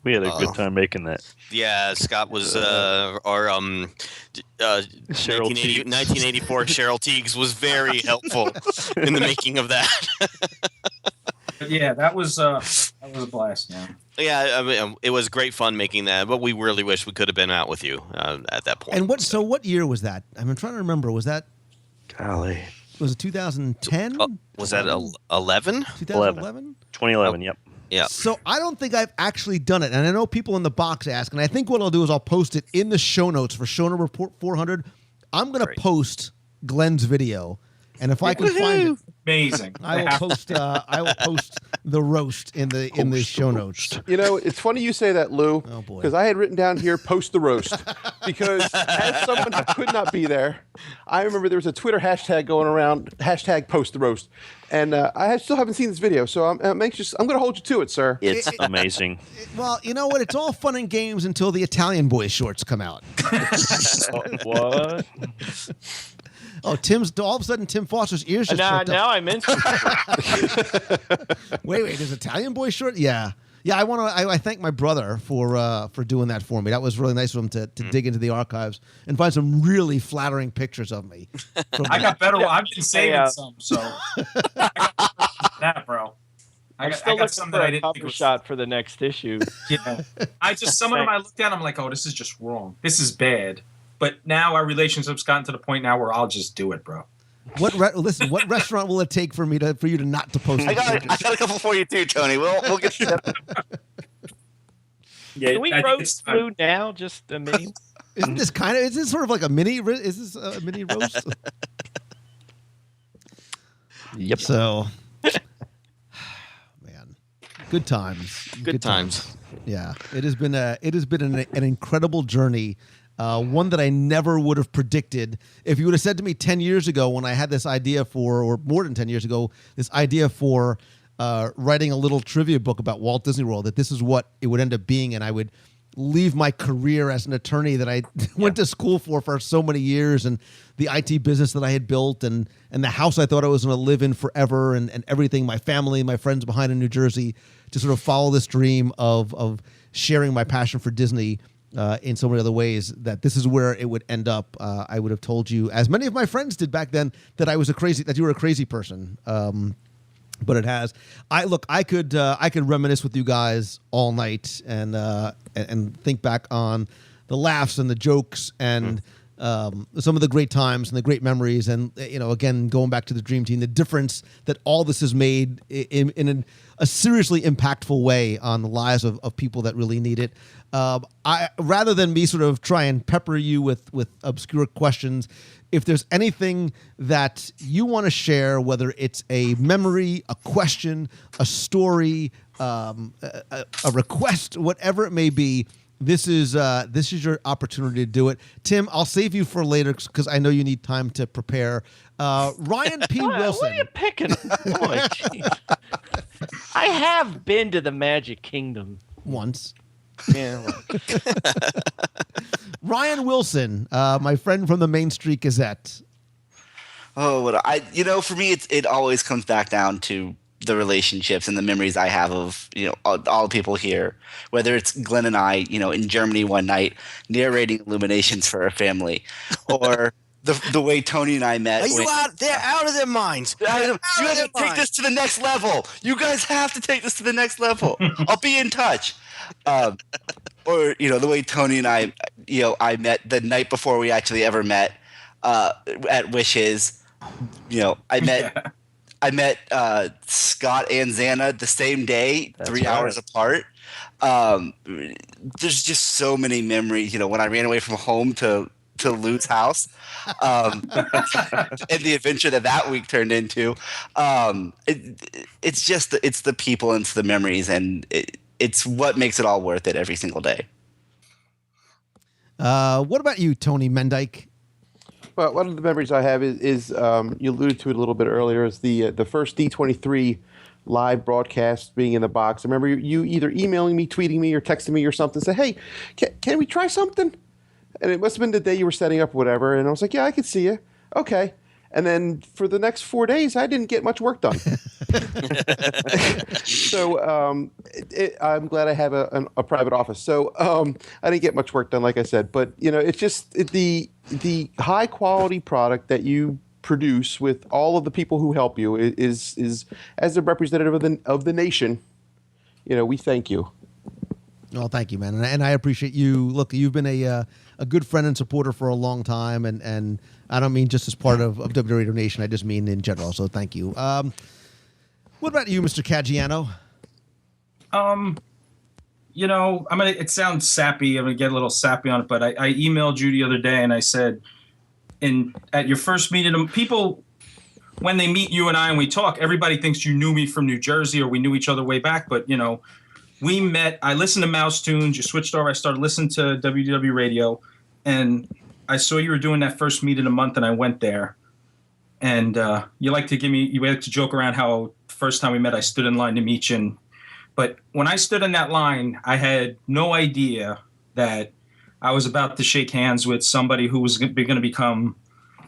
We had a good time making that. Yeah, Scott was our 1984 Cheryl Teagues was very helpful in the making of that. But yeah, that was a blast. Yeah, I mean, it was great fun making that, but we really wish we could have been out with you at that point. And what year was that? I'm trying to remember. Was that? Golly. Was it 2010? Was that 11? 2011? 2011, yep. Yeah. So I don't think I've actually done it. And I know people in the box ask, and I think what I'll do is I'll post it in the show notes for show number 400. I'm going to post Glenn's video. And if I can find it, amazing. I will post the roast in the show notes. You know, it's funny you say that, Lou. Oh boy. Because I had written down here post the roast. Because as someone who could not be there, I remember there was a Twitter hashtag going around, hashtag post the roast. And I still haven't seen this video, so I'm anxious. I'm going to hold you to it, sir. It's amazing. Well, you know what? It's all fun and games until the Italian Boy shorts come out. What? Oh, all of a sudden, Tim Foster's ears just perked now up. I'm interested. Wait, there's Italian Boy short? Yeah. Yeah, I thank my brother for doing that for me. That was really nice of him to dig into the archives and find some really flattering pictures of me. I got better. I've been saving some, so I got that, bro. I'm still looking some for that I a didn't cover think was shot for the next issue. Yeah, some of them I looked at, I'm like, oh, this is just wrong. This is bad. But now our relationship's gotten to the point now where I'll just do it, bro. What restaurant will it take for you to not to post? I got a couple for you too, Tony. We'll get you that. Yeah, Can we roast Lou now? Just a mini. Isn't this is this sort of like a mini? Is this a mini roast? Yep. So, man, good times. Good times. Yeah, it has been an incredible journey. One that I never would have predicted. If you would have said to me 10 years ago when I had this idea or more than 10 years ago, this idea for writing a little trivia book about Walt Disney World, that this is what it would end up being, and I would leave my career as an attorney that I went to school for so many years, and the IT business that I had built, and the house I thought I was going to live in forever, and everything, my family, my friends behind in New Jersey, to sort of follow this dream of sharing my passion for Disney in so many other ways, that this is where it would end up. I would have told you, as many of my friends did back then, that you were a crazy person. But it has. I could reminisce with you guys all night and think back on the laughs and the jokes and some of the great times and the great memories, and again, going back to the Dream Team, the difference that all this has made in a seriously impactful way on the lives of people that really need it. Rather than me sort of try and pepper you with obscure questions, if there's anything that you want to share, whether it's a memory, a question, a story, a request, whatever it may be, this is your opportunity to do it. Tim, I'll save you for later because I know you need time to prepare. Ryan P. Wilson. What are you picking? Boy, I have been to the Magic Kingdom Once. Yeah. Ryan Wilson, my friend from the Main Street Gazette. Oh, for me, it always comes back down to the relationships and the memories I have of, all the people here, whether it's Glenn and I, in Germany one night, narrating Illuminations for our family, or the way Tony and I met. They're out of their minds. You have to take this to the next level. You guys have to take this to the next level. I'll be in touch. Or the way Tony and I met the night before we actually ever met at Wishes. I met Scott and Xana the same day, That's 3 right. hours apart. There's just so many memories. When I ran away from home to to Lou's house, and the adventure that week turned into. It's the people and it's the memories, and it's what makes it all worth it every single day. What about you, Tony Mendyke? Well, one of the memories I have is you alluded to it a little bit earlier, is the first D23 live broadcast being in the box. I remember you either emailing me, tweeting me, or texting me or something, say, hey, can we try something? And it must have been the day you were setting up or whatever. And I was like, yeah, I could see you. Okay. And then for the next 4 days, I didn't get much work done. So I'm glad I have a private office. So I didn't get much work done, like I said. But, it's just the high quality product that you produce with all of the people who help you is as a representative of the nation, we thank you. Well, thank you, man. And I appreciate you. Look, you've been a good friend and supporter for a long time. And I don't mean just as part of WDW Nation. I just mean in general. So thank you. What about you, Mr. Caggiano? It sounds sappy. I'm going to get a little sappy on it, but I emailed you the other day and I said, at your first meeting, people, when they meet you and I and we talk, everybody thinks you knew me from New Jersey or we knew each other way back. But, we met, I listened to Mouse Tunes, you switched over, I started listening to WDW Radio, and I saw you were doing that first meet in a month, and I went there. And you like to joke around how first time we met, I stood in line to meet you. But when I stood in that line, I had no idea that I was about to shake hands with somebody who was going to become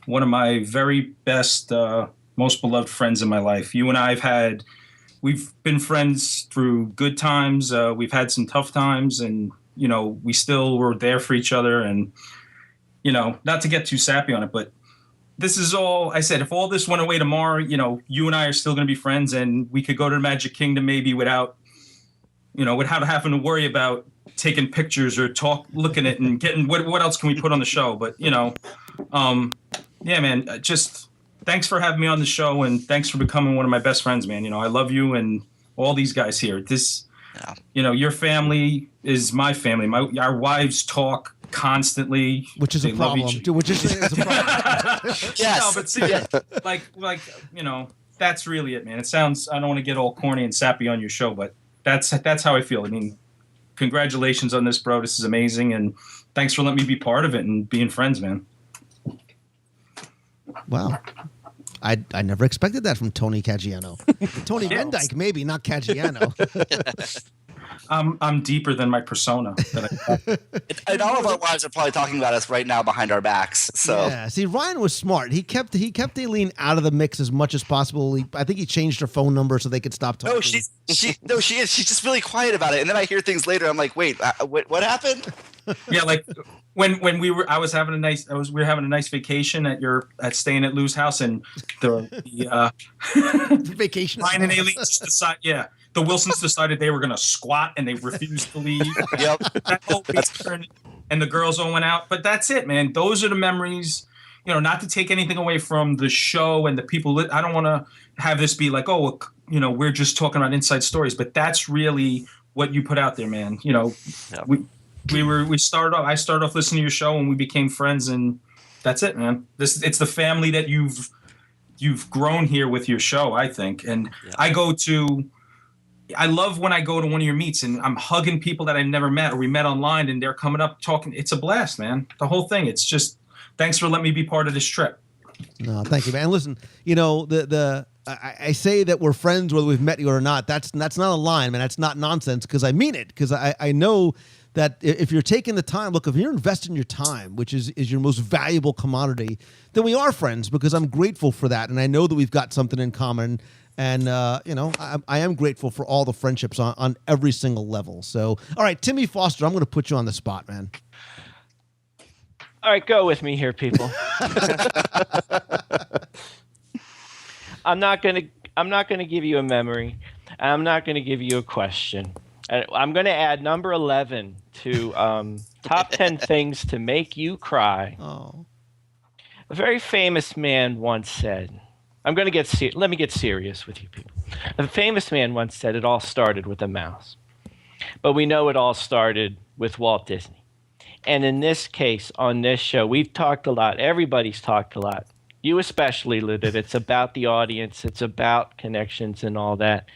one of my very best, most beloved friends in my life. You and I we've been friends through good times. We've had some tough times, and, we still were there for each other. And, not to get too sappy on it, but this is all I said. If all this went away tomorrow, you and I are still going to be friends, and we could go to the Magic Kingdom maybe without having to worry about taking pictures or looking at it and getting what else can we put on the show. But, yeah, man, just thanks for having me on the show, and thanks for becoming one of my best friends, man. I love you and all these guys here. Your family is my family. Our wives talk constantly, which is a problem. Which is a problem. Yes. No, but see, that's really it, man. It sounds, I don't want to get all corny and sappy on your show, but that's how I feel. I mean, congratulations on this, bro. This is amazing, and thanks for letting me be part of it and being friends, man. Wow. I never expected that from Tony Caggiano. Tony Mendyke, maybe, not Caggiano. I'm deeper than my persona. And all of our wives are probably talking about us right now behind our backs. So yeah, see, Ryan was smart. He kept Aileen out of the mix as much as possible. I think he changed her phone number so they could stop talking. No, she is. She's just really quiet about it. And then I hear things later. I'm like, wait, what happened? Yeah, like when we were having a nice vacation at staying at Lou's house, and the vacation. Ryan and Aileen just decided, yeah. The Wilsons decided they were going to squat, and they refused to leave. Yep. That whole picture, and the girls all went out. But that's it, man. Those are the memories. Not to take anything away from the show and the people. I don't want to have this be like, oh, we're just talking about inside stories. But that's really what you put out there, man. Yep. I started off listening to your show, and we became friends, and that's it, man. It's the family that you've grown here with your show, I think. And yeah. I love when I go to one of your meets and I'm hugging people that I've never met or we met online and they're coming up talking. It's a blast, man. The whole thing. It's just, thanks for letting me be part of this trip. No, thank you, man. Listen, I say that we're friends whether we've met you or not. That's not a line, man. That's not nonsense, because I mean it. Because I know that if you're taking the time, look, if you're investing your time, which is your most valuable commodity, then we are friends, because I'm grateful for that. And I know that we've got something in common. And, I am grateful for all the friendships on every single level. So, all right, Timmy Foster, I'm going to put you on the spot, man. All right, go with me here, people. I'm not going to give you a memory. I'm not going to give you a question. I'm going to add number 11 to top 10 things to make you cry. Oh. A very famous man once said, let me get serious with you people. A famous man once said it all started with a mouse. But we know it all started with Walt Disney. And in this case, on this show, we've talked a lot. Everybody's talked a lot. You especially, Lou, that it's about the audience. It's about connections and all that.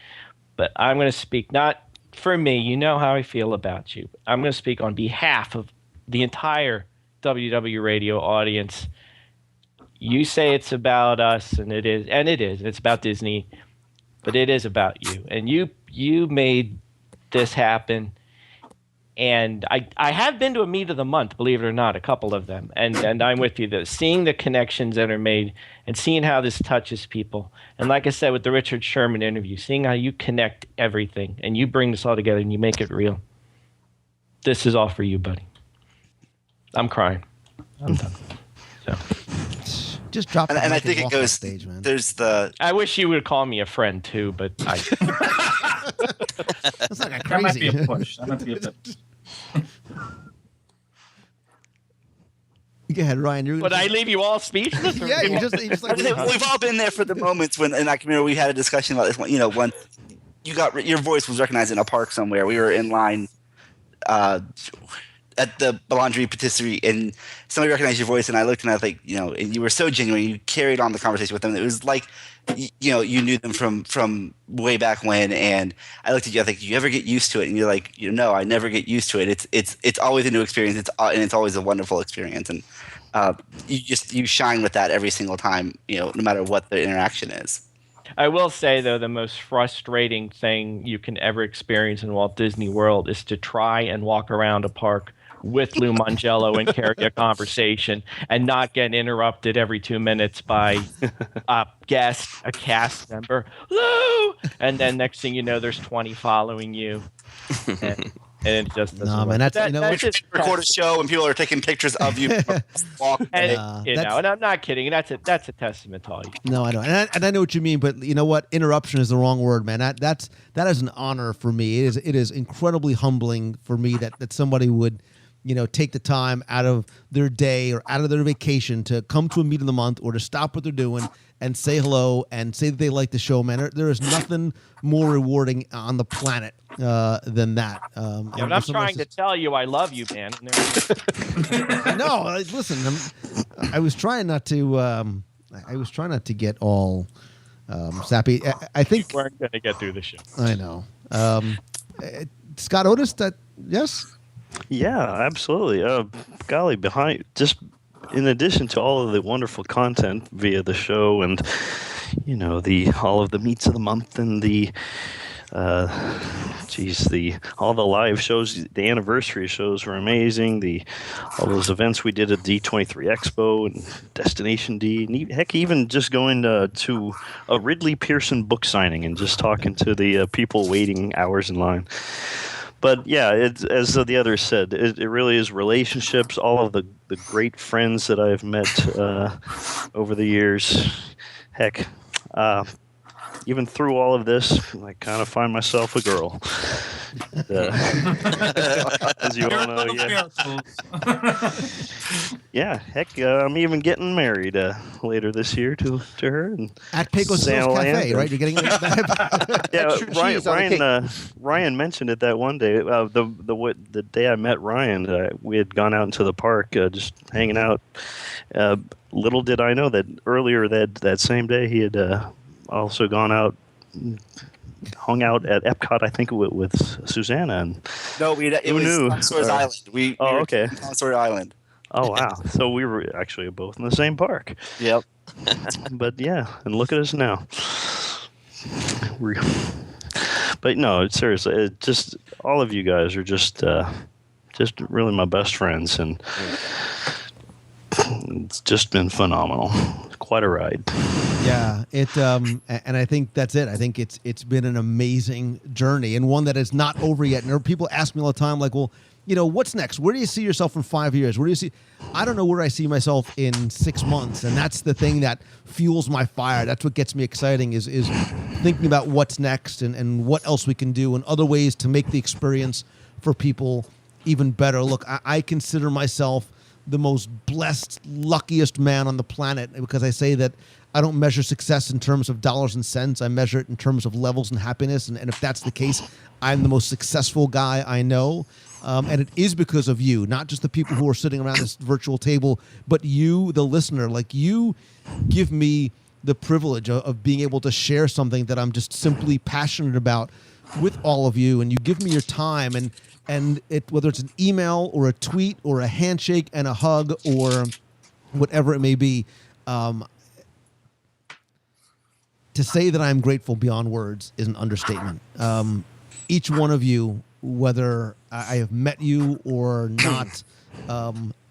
But I'm going to speak not for me. You know how I feel about you. I'm going to speak on behalf of the entire WDW radio audience. You say it's about us, and it is. And it is. It's about Disney. But it is about you. And you made this happen. And I have been to a meet of the month, believe it or not, a couple of them. And I'm with you. Seeing the connections that are made and seeing how this touches people. And like I said with the Richard Sherman interview, seeing how you connect everything and you bring this all together and you make it real. This is all for you, buddy. I'm crying. I'm done. So. Just drop the And I mic think it walk goes. off stage, man. There's the. I wish you would call me a friend too, but I. That's not that That might be crazy. a push. That might be a bit. Go ahead, Ryan. You're Would I leave you all speechless? or- Yeah, you just like. We've all been there for the moments when, and I can remember we had a discussion about this one. You know, when you got your voice was recognized in a park somewhere. We were in line at the Boulangerie Patisserie, and somebody recognized your voice, and I looked and I was like, you know, and you were so genuine. You carried on the conversation with them. It was like, you know, you knew them from way back when. And I looked at you. I think, do you ever get used to it? And you're like, you know, I never get used to it. It's always a new experience. And it's always a wonderful experience. And you shine with that every single time, you know, no matter what the interaction is. I will say, though, the most frustrating thing you can ever experience in Walt Disney World is to try and walk around a park with Lou Mangello and carry a conversation and not get interrupted every 2 minutes by a guest, a cast member, Lou! And then next thing you know, there's 20 following you. And it just doesn't No, work. man, that's you know what? just Record a show and people are taking pictures of you. Walk. and, you that's- know, and I'm not kidding. That's a testament to all you. No, I know, and I know what you mean, but you know what? Interruption is the wrong word, man. That is an honor for me. It is incredibly humbling for me that somebody would, you know, take the time out of their day or out of their vacation to come to a meet of the month or to stop what they're doing and say hello and say that they like the show, man. There is nothing more rewarding on the planet than that. Yeah, but I'm trying to tell you I love you, man. No, listen. I was trying not to. I was trying not to get all sappy. I think we weren't going to get through the show. I know. Scott Otis. That yes. Yeah, absolutely. Golly, in addition to all of the wonderful content via the show and, you know, all of the meets of the month and all the live shows, the anniversary shows were amazing. All those events we did at D23 Expo and Destination D, and heck, even just going to a Ridley Pearson book signing and just talking to the people waiting hours in line. But yeah, as the others said, it really is relationships, all of the great friends that I've met over the years. Heck, even through all of this, I kind of find myself a girl. As you all know, yeah. Heck, I'm even getting married later this year to her. And At Pecos Hills Cafe, right? You're getting yeah. Ryan mentioned it that one day. The day I met Ryan, we had gone out into the park, just hanging out. Little did I know that earlier that same day he had also gone out, hung out at Epcot, I think, with Susanna. And No, it was Consor's Island. We were okay. Consort Island. Oh, wow. So we were actually both in the same park. Yep. But yeah, and look at us now. But no, seriously, just all of you guys are just really my best friends, and it's just been phenomenal. Quite a ride. Yeah, and I think that's it. I think it's been an amazing journey and one that is not over yet. And people ask me all the time, like, well, you know, what's next? Where do you see yourself in 5 years? Where do you see? I don't know where I see myself in 6 months, and that's the thing that fuels my fire. That's what gets me exciting is thinking about what's next and what else we can do and other ways to make the experience for people even better. Look, I consider myself the most blessed, luckiest man on the planet because I say that I don't measure success in terms of dollars and cents. I measure it in terms of levels and happiness. And if that's the case, I'm the most successful guy I know. and it is because of you, not just the people who are sitting around this virtual table, but you, the listener. Like, you give me the privilege of being able to share something that I'm just simply passionate about with all of you, and you give me your time, and it, whether it's an email or a tweet or a handshake and a hug or whatever it may be, to say that I'm grateful beyond words is an understatement. Each one of you, whether I have met you or not,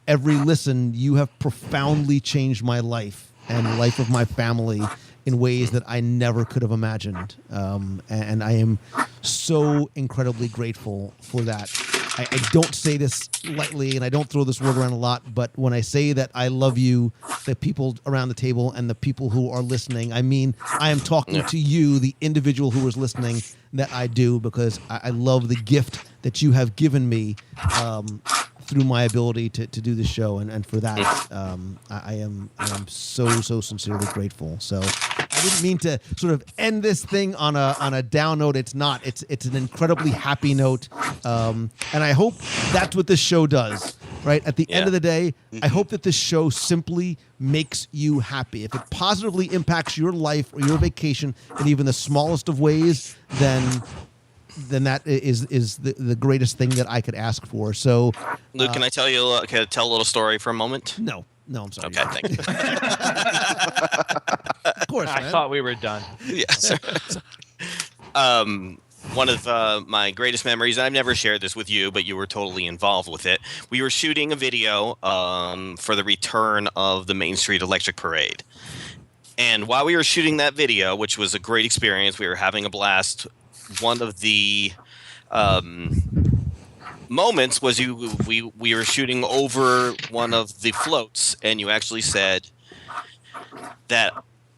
every listen, you have profoundly changed my life and the life of my family in ways that I never could have imagined. And I am so incredibly grateful for that. I don't say this lightly, and I don't throw this word around a lot, but when I say that I love you, the people around the table and the people who are listening, I mean, I am talking to you, the individual who is listening, that I do, because I love the gift that you have given me through my ability to do this show, and for that, I am so sincerely grateful. So I didn't mean to sort of end this thing on a down note. It's not. It's an incredibly happy note, and I hope that's what this show does. Right at the end of the day, I hope that this show simply makes you happy. If it positively impacts your life or your vacation in even the smallest of ways, then that is the greatest thing that I could ask for. So, Luke, can I tell you? Can I tell a little story for a moment? No, I'm sorry. Okay, thank you. Of course, man. I thought we were done. Yes. One of my greatest memories, and I've never shared this with you, but you were totally involved with it. We were shooting a video for the return of the Main Street Electric Parade. And while we were shooting that video, which was a great experience, we were having a blast. One of the moments was we were shooting over one of the floats, and you actually said that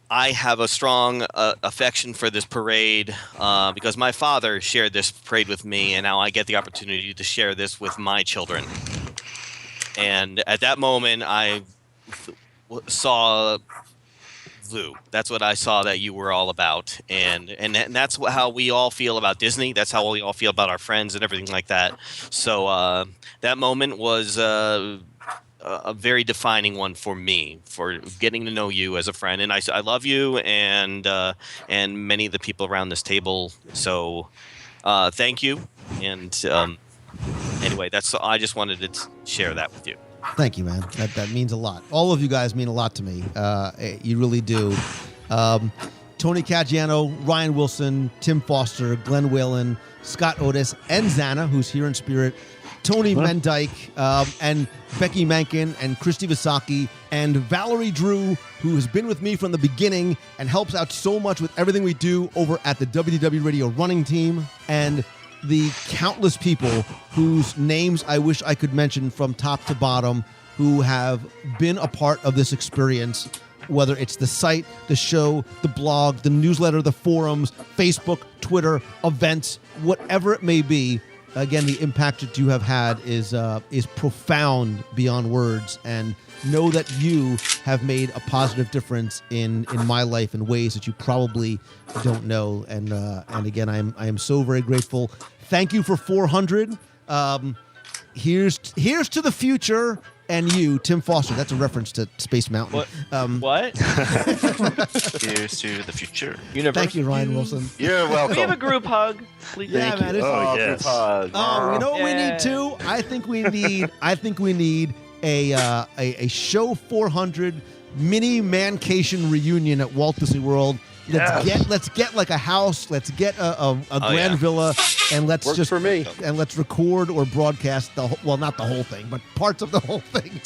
I have a strong affection for this parade because my father shared this parade with me, and now I get the opportunity to share this with my children. And at that moment, I saw Lou. That's what I saw that you were all about, and that's how we all feel about Disney. That's how we all feel about our friends and everything like that. So that moment was a very defining one for me, for getting to know you as a friend, and I love you and many of the people around this table. So thank you, and anyway, I just wanted to share that with you. Thank you, man. That means a lot. All of you guys mean a lot to me. You really do. Tony Caggiano, Ryan Wilson, Tim Foster, Glenn Whalen, Scott Otis, and Xana, who's here in spirit, Tony Mendyke, and Becky Mankin, and Christy Visaki, and Valerie Drew, who has been with me from the beginning and helps out so much with everything we do over at the WDW Radio running team, and the countless people whose names I wish I could mention from top to bottom who have been a part of this experience, whether it's the site, the show, the blog, the newsletter, the forums, Facebook, Twitter, events, whatever it may be. Again, the impact that you have had is profound beyond words, and know that you have made a positive difference in my life in ways that you probably don't know. And again, I am so very grateful. Thank you for 400. Here's to the future. And you, Tim Foster. That's a reference to Space Mountain. What? Here's to the future. Universe. Thank you, Ryan Wilson. You're welcome. We have a group hug, please. Yeah, man. Group hug. Oh, you know what we need too? I think we need a show 400 mini mancation reunion at Walt Disney World. Let's get like a house. Let's get a grand villa, and let's Works for me. And let's record or broadcast not the whole thing, but parts of the whole thing.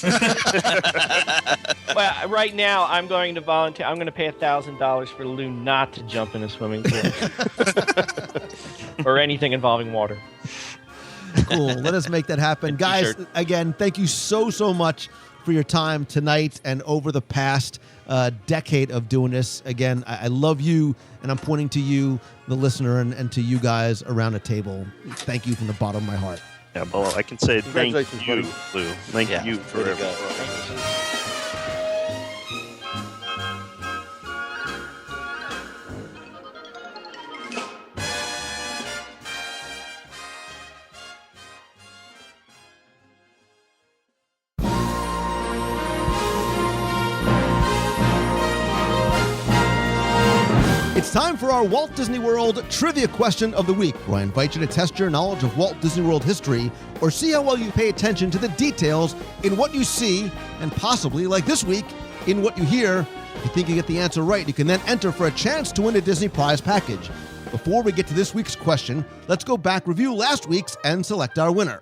Well, right now I'm going to volunteer. I'm going to pay $1,000 for Lou not to jump in a swimming pool or anything involving water. Cool. Let us make that happen, guys. Again, thank you so much for your time tonight and over the past decade of doing this. Again, I love you, and I'm pointing to you, the listener, and to you guys around the table. Thank you from the bottom of my heart. Yeah, well, I can say thank you, buddy. Lou. Thank you for everything. It's time for our Walt Disney World Trivia Question of the Week, where I invite you to test your knowledge of Walt Disney World history or see how well you pay attention to the details in what you see and possibly, like this week, in what you hear. If you think you get the answer right, you can then enter for a chance to win a Disney prize package. Before we get to this week's question, let's go back, review last week's, and select our winner.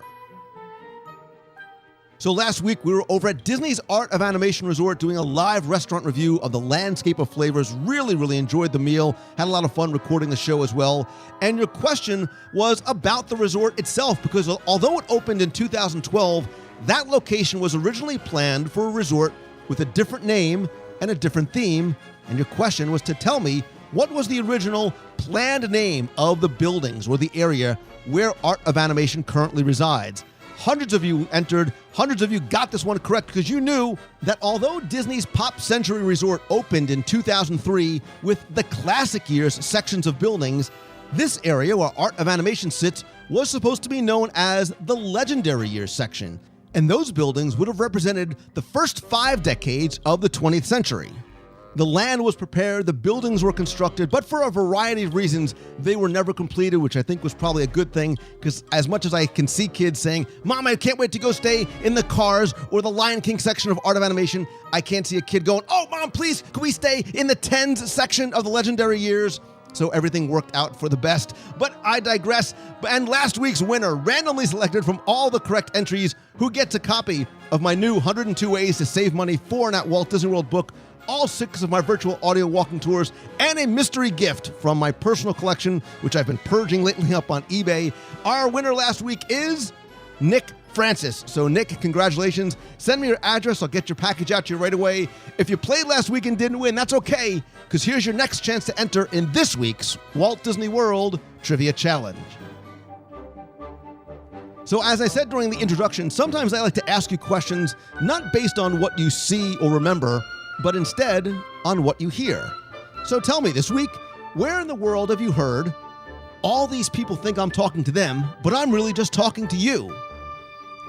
So last week, we were over at Disney's Art of Animation Resort doing a live restaurant review of the Landscape of Flavors. Really enjoyed the meal. Had a lot of fun recording the show as well. And your question was about the resort itself, because although it opened in 2012, that location was originally planned for a resort with a different name and a different theme. And your question was to tell me what was the original planned name of the buildings or the area where Art of Animation currently resides. Hundreds of you entered. Hundreds of you got this one correct because you knew that although Disney's Pop Century Resort opened in 2003 with the classic years sections of buildings, this area where Art of Animation sits was supposed to be known as the Legendary Years section. And those buildings would have represented the first 5 decades of the 20th century. The land was prepared, the buildings were constructed, but for a variety of reasons, they were never completed, which I think was probably a good thing, because as much as I can see kids saying, "Mom, I can't wait to go stay in the Cars or the Lion King section of Art of Animation," I can't see a kid going, "Oh, Mom, please, can we stay in the Tens section of the Legendary Years?" So everything worked out for the best. But I digress. And last week's winner, randomly selected from all the correct entries, who gets a copy of my new 102 Ways to Save Money for and at Walt Disney World book, all 6 of my virtual audio walking tours, and a mystery gift from my personal collection, which I've been purging lately up on eBay. Our winner last week is Nick Francis. So Nick, congratulations. Send me your address. I'll get your package out to you right away. If you played last week and didn't win, that's okay, because here's your next chance to enter in this week's Walt Disney World Trivia Challenge. So as I said during the introduction, sometimes I like to ask you questions not based on what you see or remember, but instead on what you hear. So tell me this week, where in the world have you heard, "All these people think I'm talking to them, but I'm really just talking to you"?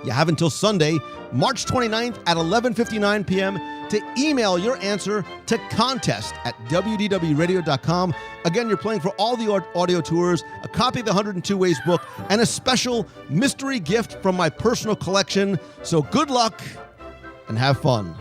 You have until Sunday, March 29th at 11:59 p.m. to email your answer to contest@wdwradio.com. Again, you're playing for all the audio tours, a copy of the 102 Ways book, and a special mystery gift from my personal collection. So good luck and have fun.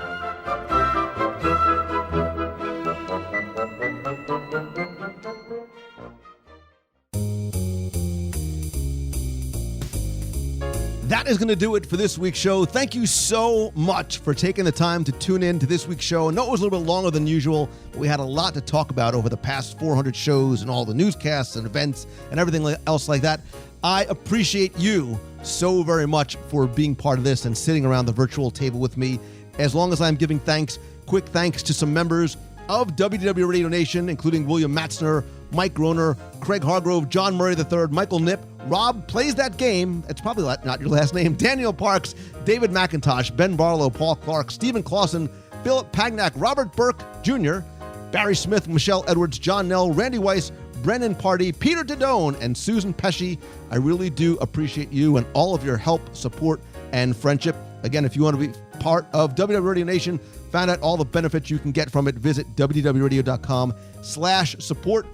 That is going to do it for this week's show. Thank you so much for taking the time to tune in to this week's show. I know it was a little bit longer than usual, but we had a lot to talk about over the past 400 shows and all the newscasts and events and everything else like that. I appreciate you so very much for being part of this and sitting around the virtual table with me. As long as I'm giving thanks, quick thanks to some members of WDW Radio Nation, including William Matzner, Mike Groner, Craig Hargrove, John Murray III, Michael Knipp, Rob Plays That Game, it's probably not your last name, Daniel Parks, David McIntosh, Ben Barlow, Paul Clark, Stephen Clausen, Philip Pagnac, Robert Burke Jr., Barry Smith, Michelle Edwards, John Nell, Randy Weiss, Brennan Party, Peter Didone, and Susan Pesci. I really do appreciate you and all of your help, support, and friendship. Again, if you want to be part of WDW Radio Nation, find out all the benefits you can get from it, visit wdwradio.com/support.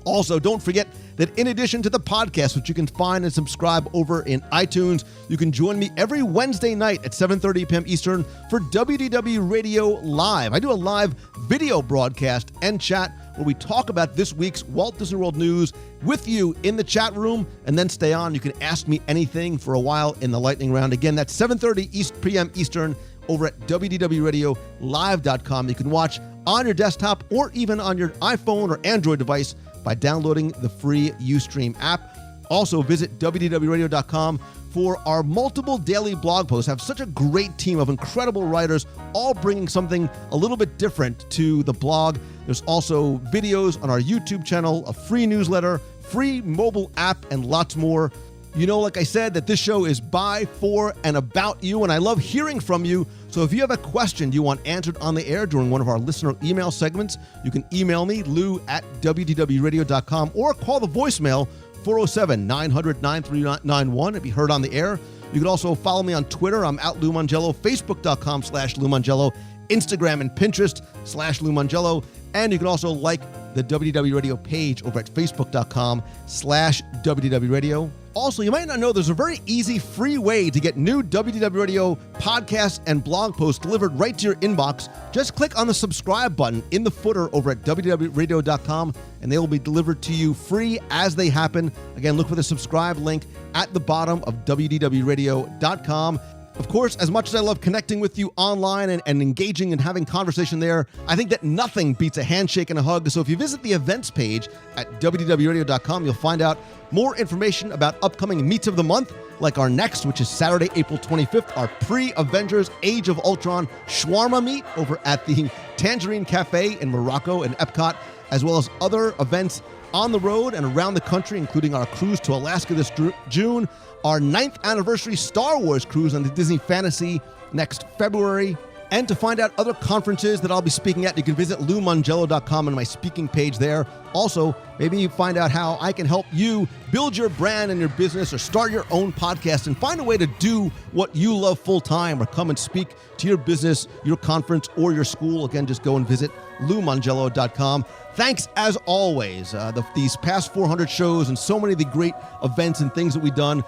Also, don't forget that in addition to the podcast, which you can find and subscribe over in iTunes, you can join me every Wednesday night at 7:30 p.m. Eastern for WDW Radio Live. I do a live video broadcast and chat where we talk about this week's Walt Disney World news with you in the chat room, and then stay on. You can ask me anything for a while in the lightning round. Again, that's 7:30 p.m. Eastern over at wdwradiolive.com. You can watch on your desktop or even on your iPhone or Android device by downloading the free Ustream app. Also, visit wdwradio.com for our multiple daily blog posts. I have such a great team of incredible writers, all bringing something a little bit different to the blog. There's also videos on our YouTube channel, a free newsletter, free mobile app, and lots more. You know, like I said, that this show is by, for, and about you, and I love hearing from you. So if you have a question you want answered on the air during one of our listener email segments, you can email me, lou@wdwradio.com, or call the voicemail, 407-900-9391, and be heard on the air. You can also follow me on Twitter. I'm @Lou Mongello, Facebook.com/Lou Mongello, Instagram and Pinterest /Lou Mongello. And you can also like the WDW Radio page over at facebook.com/WDW Radio. Also, you might not know there's a very easy, free way to get new WDW Radio podcasts and blog posts delivered right to your inbox. Just click on the subscribe button in the footer over at WDWRadio.com, and they will be delivered to you free as they happen. Again, look for the subscribe link at the bottom of WDWRadio.com. Of course, as much as I love connecting with you online and engaging and having conversation there, I think that nothing beats a handshake and a hug. So if you visit the events page at WDWRadio.com, you'll find out more information about upcoming meets of the month, like our next, which is Saturday, April 25th, our pre-Avengers Age of Ultron shawarma meet over at the Tangerine Cafe in Morocco and Epcot, as well as other events on the road and around the country, including our cruise to Alaska this June, our 9th anniversary Star Wars cruise on the Disney Fantasy next February. And to find out other conferences that I'll be speaking at, you can visit LouMongello.com and my speaking page there. Also, maybe you find out how I can help you build your brand and your business or start your own podcast and find a way to do what you love full time, or come and speak to your business, your conference, or your school. Again, just go and visit LouMongello.com. Thanks, as always. These past 400 shows and so many of the great events and things that we've done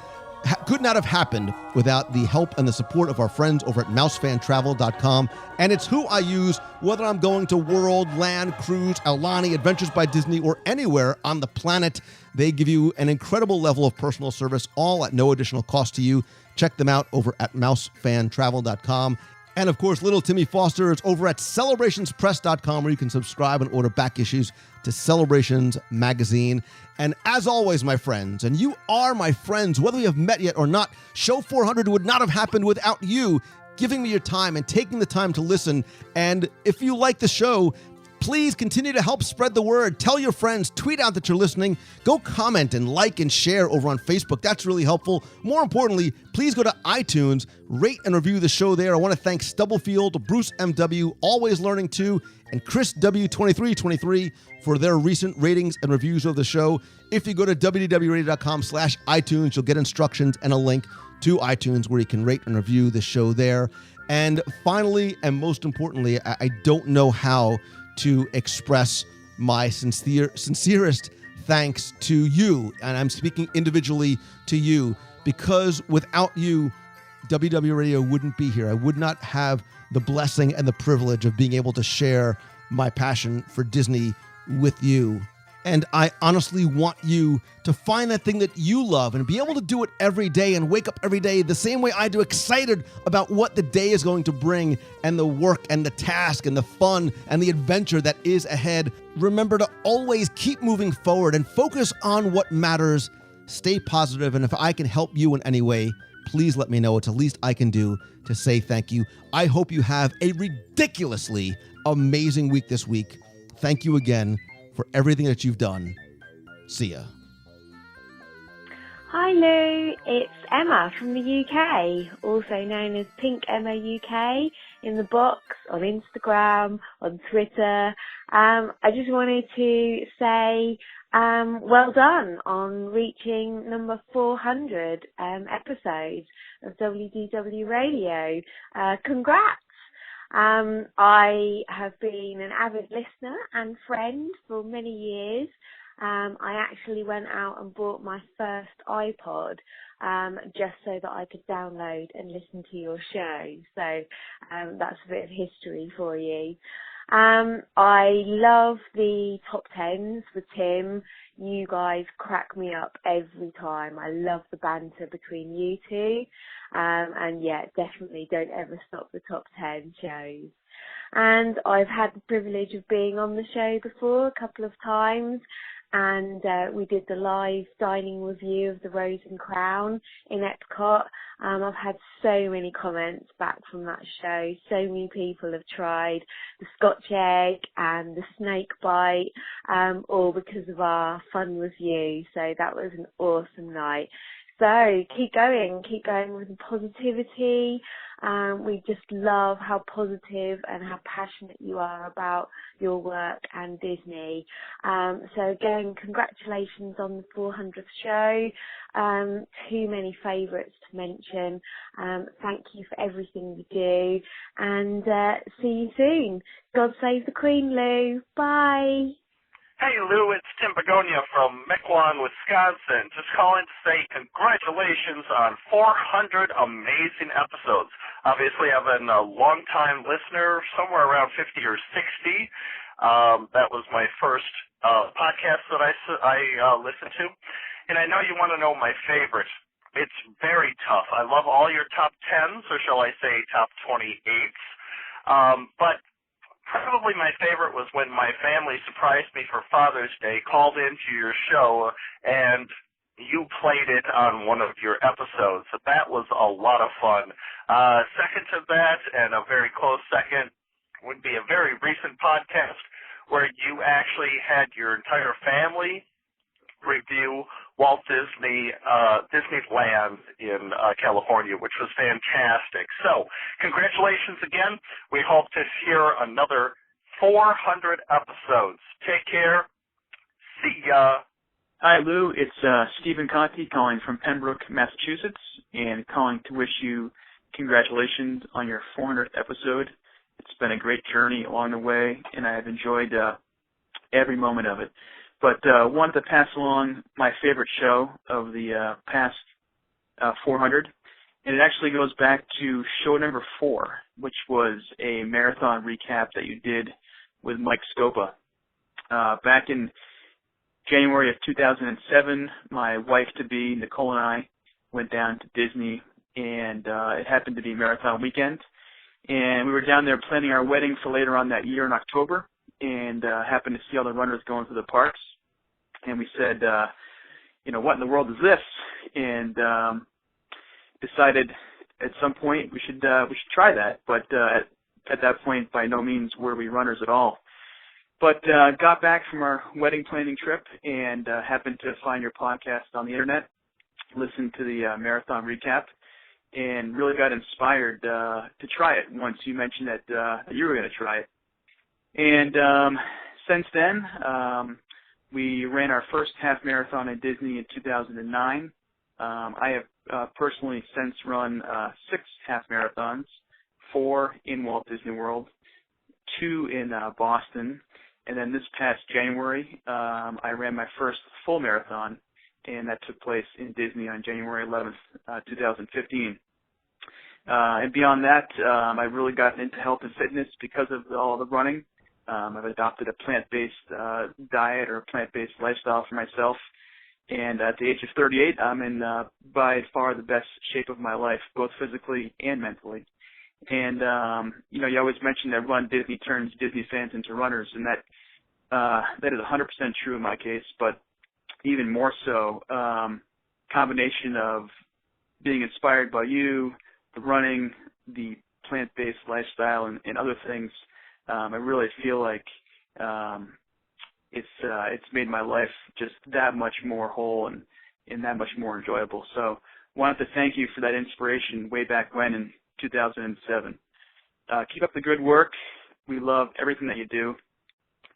could not have happened without the help and the support of our friends over at mousefantravel.com. And it's who I use whether I'm going to World, Land, Cruise, Aulani, Adventures by Disney, or anywhere on the planet. They give you an incredible level of personal service, all at no additional cost to you. Check them out over at mousefantravel.com. And of course, little Timmy Foster is over at celebrationspress.com, where you can subscribe and order back issues to Celebrations magazine. And as always, my friends, and you are my friends, whether we have met yet or not, Show 400 would not have happened without you giving me your time and taking the time to listen. And if you like the show, please continue to help spread the word. Tell your friends, tweet out that you're listening. Go comment and like and share over on Facebook. That's really helpful. More importantly, please go to iTunes, rate and review the show there. I want to thank Stubblefield, Bruce MW, Always Learning 2, and Chris W2323 for their recent ratings and reviews of the show. If you go to wdwradio.com/iTunes, you'll get instructions and a link to iTunes where you can rate and review the show there. And finally, and most importantly, I don't know how to express my sincerest thanks to you. And I'm speaking individually to you, because without you, WDW Radio wouldn't be here. I would not have the blessing and the privilege of being able to share my passion for Disney with you. And I honestly want you to find that thing that you love and be able to do it every day and wake up every day the same way I do, excited about what the day is going to bring and the work and the task and the fun and the adventure that is ahead. Remember to always keep moving forward and focus on what matters. Stay positive, and if I can help you in any way, please let me know. It's the least I can do to say thank you. I hope you have a ridiculously amazing week this week. Thank you again for everything that you've done. See ya. Hi Lou, it's Emma from the UK, also known as Pink Emma UK, in the box, on Instagram, on Twitter. I just wanted to say well done on reaching number 400 episodes of WDW Radio. Congrats! I have been an avid listener and friend for many years. I actually went out and bought my first iPod just so that I could download and listen to your show. So that's a bit of history for you. I love the top tens with Tim. You guys crack me up every time. I love the banter between you two. And yeah, definitely don't ever stop the top 10 shows. And I've had the privilege of being on the show before a couple of times. And we did the live dining review of the Rose and Crown in Epcot. I've had so many comments back from that show. So many people have tried the Scotch egg and the snake bite, all because of our fun review. So that was an awesome night. So keep going with the positivity. We just love how positive and how passionate you are about your work and Disney. So again, congratulations on the 400th show. Too many favourites to mention. Thank you for everything you do. And see you soon. God save the Queen, Lou. Bye. Hey, Lou, it's Tim Begonia from Mequon, Wisconsin. Just calling to say congratulations on 400 amazing episodes. Obviously, I've been a long-time listener, somewhere around 50 or 60. That was my first podcast that I listened to. And I know you want to know my favorite. It's very tough. I love all your top 10s, or shall I say top 28s. But probably my favorite was when my family surprised me for Father's Day, called into your show, and you played it on one of your episodes. So that was a lot of fun. Second to that, and a very close second, would be a very recent podcast where you actually had your entire family review Walt Disneyland in California, which was fantastic. So, congratulations again. We hope to hear another 400 episodes. Take care. See ya. Hi, Lou. It's Stephen Conti calling from Pembroke, Massachusetts, and calling to wish you congratulations on your 400th episode. It's been a great journey along the way, and I have enjoyed every moment of it. But wanted to pass along my favorite show of the past 400, and it actually goes back to show number 4, which was a marathon recap that you did with Mike Scopa. Back in January of 2007, my wife-to-be, Nicole, and I went down to Disney, and it happened to be marathon weekend. And we were down there planning our wedding for later on that year in October, and happened to see all the runners going through the parks. And we said, what in the world is this? And decided at some point we should try that. But at that point, by no means were we runners at all. But got back from our wedding planning trip and happened to find your podcast on the internet, listened to the marathon recap, and really got inspired to try it once you mentioned that you were going to try it. And since then, we ran our first half marathon at Disney in 2009. I have personally since run 6 half marathons, 4 in Walt Disney World, 2 in Boston, and then this past January, I ran my first full marathon, and that took place in Disney on January 11th, 2015. And beyond that, I've really gotten into health and fitness because of all the running. I've adopted a plant-based diet or plant-based lifestyle for myself. And at the age of 38, I'm in by far the best shape of my life, both physically and mentally. And, you always mention that Run Disney turns Disney fans into runners, and that is 100% true in my case, but even more so, combination of being inspired by you, the running, the plant-based lifestyle, and other things. I really feel like it's made my life just that much more whole and that much more enjoyable. So wanted to thank you for that inspiration way back when in 2007. Keep up the good work. We love everything that you do,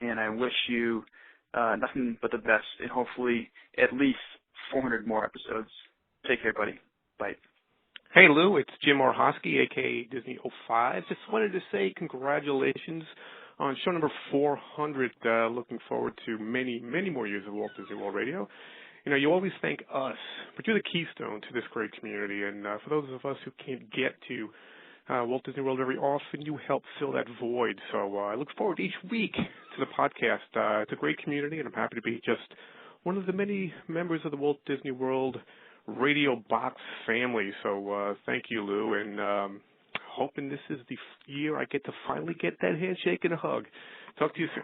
and I wish you nothing but the best and hopefully at least 400 more episodes. Take care, buddy. Bye. Hey, Lou, it's Jim Orhosky, a.k.a. Disney 05. Just wanted to say congratulations on show number 400. Looking forward to many, many more years of Walt Disney World Radio. You always thank us, but you're the keystone to this great community. And for those of us who can't get to Walt Disney World very often, you help fill that void. So I look forward each week to the podcast. It's a great community, and I'm happy to be just one of the many members of the Walt Disney World Radio Box family. So thank you, Lou, and hoping this is the year I get to finally get that handshake and a hug. Talk to you soon.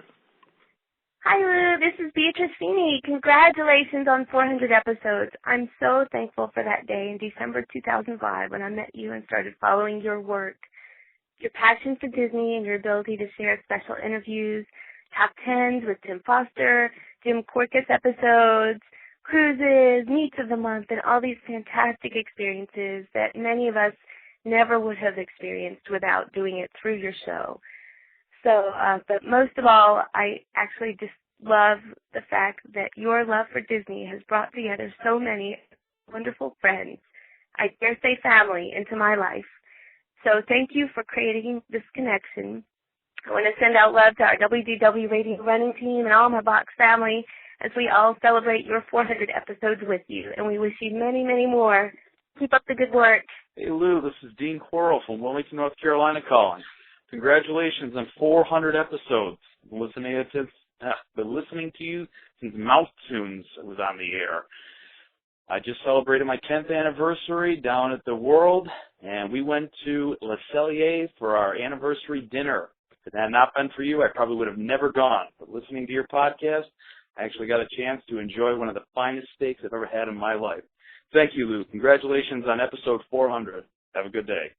Hi, Lou. This is Beatrice Feeney. Congratulations on 400 episodes. I'm so thankful for that day in December 2005 when I met you and started following your work. Your passion for Disney and your ability to share special interviews, top 10s with Tim Foster, Jim Corcus episodes, cruises, meets of the month, and all these fantastic experiences that many of us never would have experienced without doing it through your show. So, but most of all, I actually just love the fact that your love for Disney has brought together so many wonderful friends, I dare say family, into my life. So thank you for creating this connection. I want to send out love to our WDW radio running team and all my box family as we all celebrate your 400 episodes with you. And we wish you many, many more. Keep up the good work. Hey, Lou, this is Dean Quarrel from Wilmington, North Carolina calling. Congratulations on 400 episodes. Been listening to you since Mouth Tunes was on the air. I just celebrated my 10th anniversary down at the World, and we went to Le Cellier for our anniversary dinner. If it had not been for you, I probably would have never gone. But listening to your podcast, I actually got a chance to enjoy one of the finest steaks I've ever had in my life. Thank you, Lou. Congratulations on episode 400. Have a good day.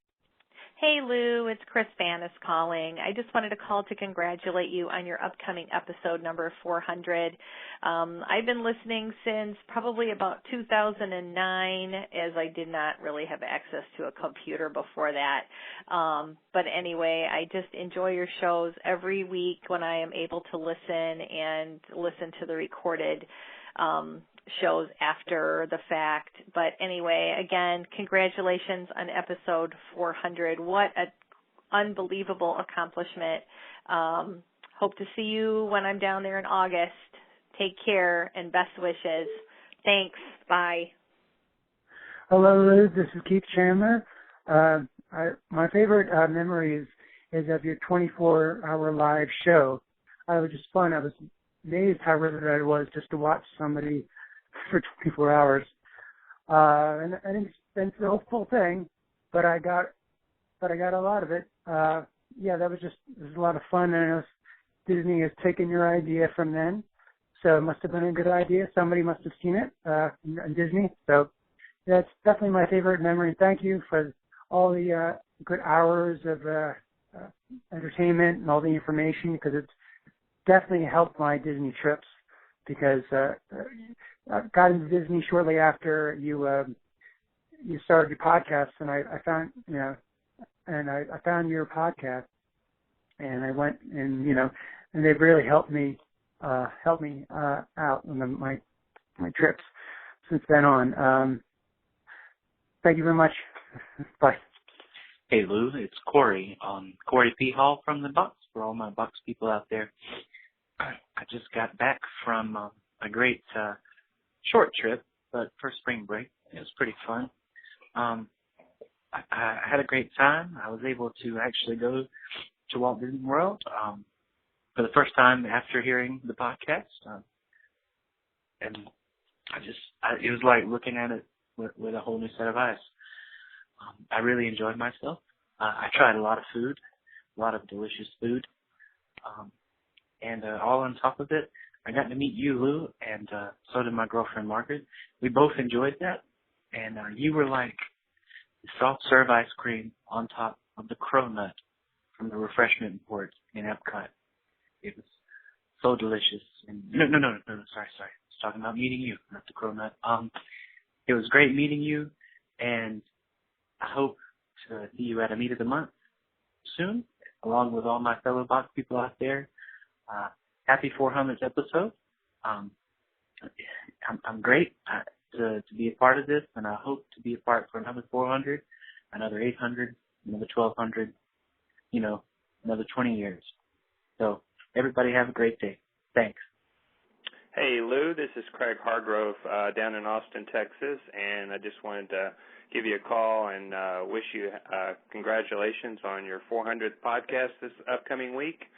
Hey, Lou, it's Chris Vanis calling. I just wanted to call to congratulate you on your upcoming episode number 400. I've been listening since probably about 2009, as I did not really have access to a computer before that. But anyway, I just enjoy your shows every week when I am able to listen to the recorded shows after the fact. But anyway, again, congratulations on episode 400. What an unbelievable accomplishment. Hope to see you when I'm down there in August. Take care and best wishes. Thanks. Bye. Hello, Liz. This is Keith Chandler. My favorite memory is of your 24-hour live show. It was just fun. I was amazed how riveted I was just to watch somebody for 24 hours. And I didn't spend the whole full thing, but I got a lot of it. Yeah, it was a lot of fun. And I know Disney has taken your idea from then, so it must have been a good idea. Somebody must have seen it in Disney. So that's definitely my favorite memory. Thank you for all the good hours of entertainment and all the information, because it's definitely helped my Disney trips, because I got into Disney shortly after you started your podcast, and I found I found your podcast, and I went and and they've really helped me out on my trips since then on. Thank you very much. Bye. Hey Lou, it's Corey. Corey P. Hall from the Bucks, for all my Bucks people out there. I just got back from a great short trip, but for spring break. It was pretty fun. I had a great time. I was able to actually go to Walt Disney World for the first time after hearing the podcast. And it was like looking at it with a whole new set of eyes. I really enjoyed myself. I tried a lot of food, a lot of delicious food. And all on top of it, I got to meet you, Lou, and so did my girlfriend, Margaret. We both enjoyed that. And you were like soft serve ice cream on top of the cronut from the refreshment board in Epcot. It was so delicious. And no, sorry. I was talking about meeting you, not the cronut. It was great meeting you, and I hope to see you at a Meet of the Month soon, along with all my fellow box people out there. Happy 400th episode. I'm great to be a part of this, and I hope to be a part for another 400, another 800, another 1200, another 20 years. So everybody have a great day. Thanks. Hey, Lou, this is Craig Hargrove down in Austin, Texas, and I just wanted to give you a call and wish you congratulations on your 400th podcast this upcoming week.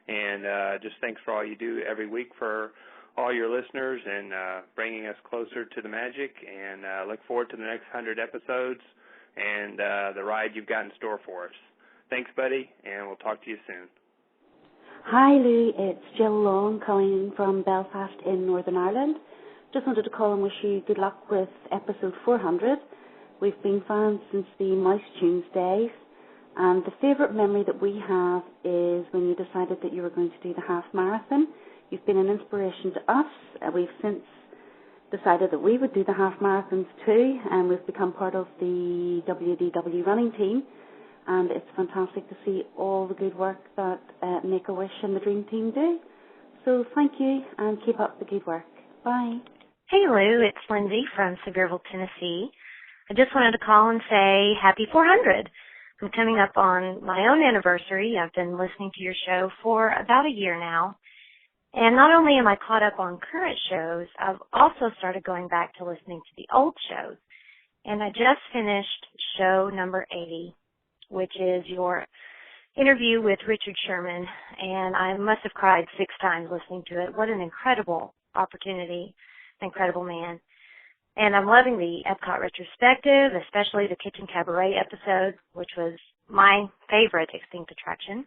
And just thanks for all you do every week for all your listeners and bringing us closer to the magic. And look forward to the next 100 episodes and the ride you've got in store for us. Thanks, buddy, and we'll talk to you soon. Hi, Lou. It's Jill Long calling from Belfast in Northern Ireland. Just wanted to call and wish you good luck with episode 400. We've been fans since the Mouse Tunes days. And the favourite memory that we have is when you decided that you were going to do the half marathon. You've been an inspiration to us. We've since decided that we would do the half marathons too, and we've become part of the WDW running team. And it's fantastic to see all the good work that Make-A-Wish and the Dream Team do. So thank you, and keep up the good work. Bye. Hey, Lou. It's Lindsay from Sevierville, Tennessee. I just wanted to call and say happy 400. I'm coming up on my own anniversary. I've been listening to your show for about a year now. And not only am I caught up on current shows, I've also started going back to listening to the old shows. And I just finished show number 80, which is your interview with Richard Sherman. And I must have cried 6 times listening to it. What an incredible opportunity, an incredible man. And I'm loving the Epcot retrospective, especially the Kitchen Cabaret episode, which was my favorite extinct attraction.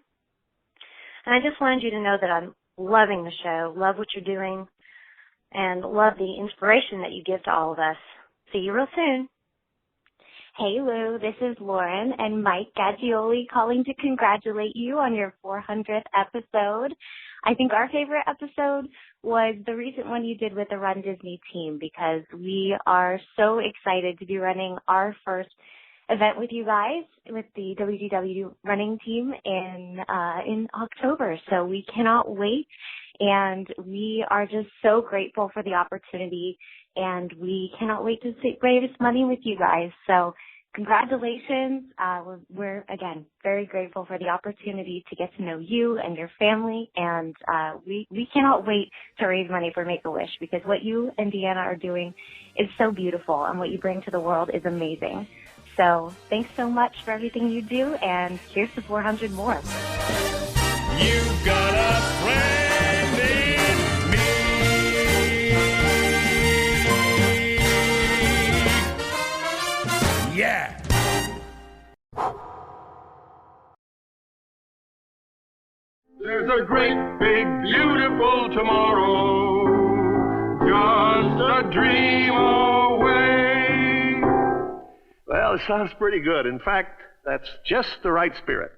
And I just wanted you to know that I'm loving the show, love what you're doing, and love the inspiration that you give to all of us. See you real soon. Hey Lou, this is Lauren and Mike Gaggioli calling to congratulate you on your 400th episode. I think our favorite episode was the recent one you did with the Run Disney team, because we are so excited to be running our first event with you guys, with the WDW running team in October. So we cannot wait, and we are just so grateful for the opportunity, and we cannot wait to raise money with you guys. So congratulations. We're again very grateful for the opportunity to get to know you and your family, and we cannot wait to raise money for Make-A-Wish, because what you and Deanna are doing is so beautiful, and what you bring to the world is amazing. So thanks so much for everything you do, and here's to 400 more. You've got a friend in me. Yeah. There's a great, big, beautiful tomorrow, just a dream away. Well, it sounds pretty good. In fact, that's just the right spirit.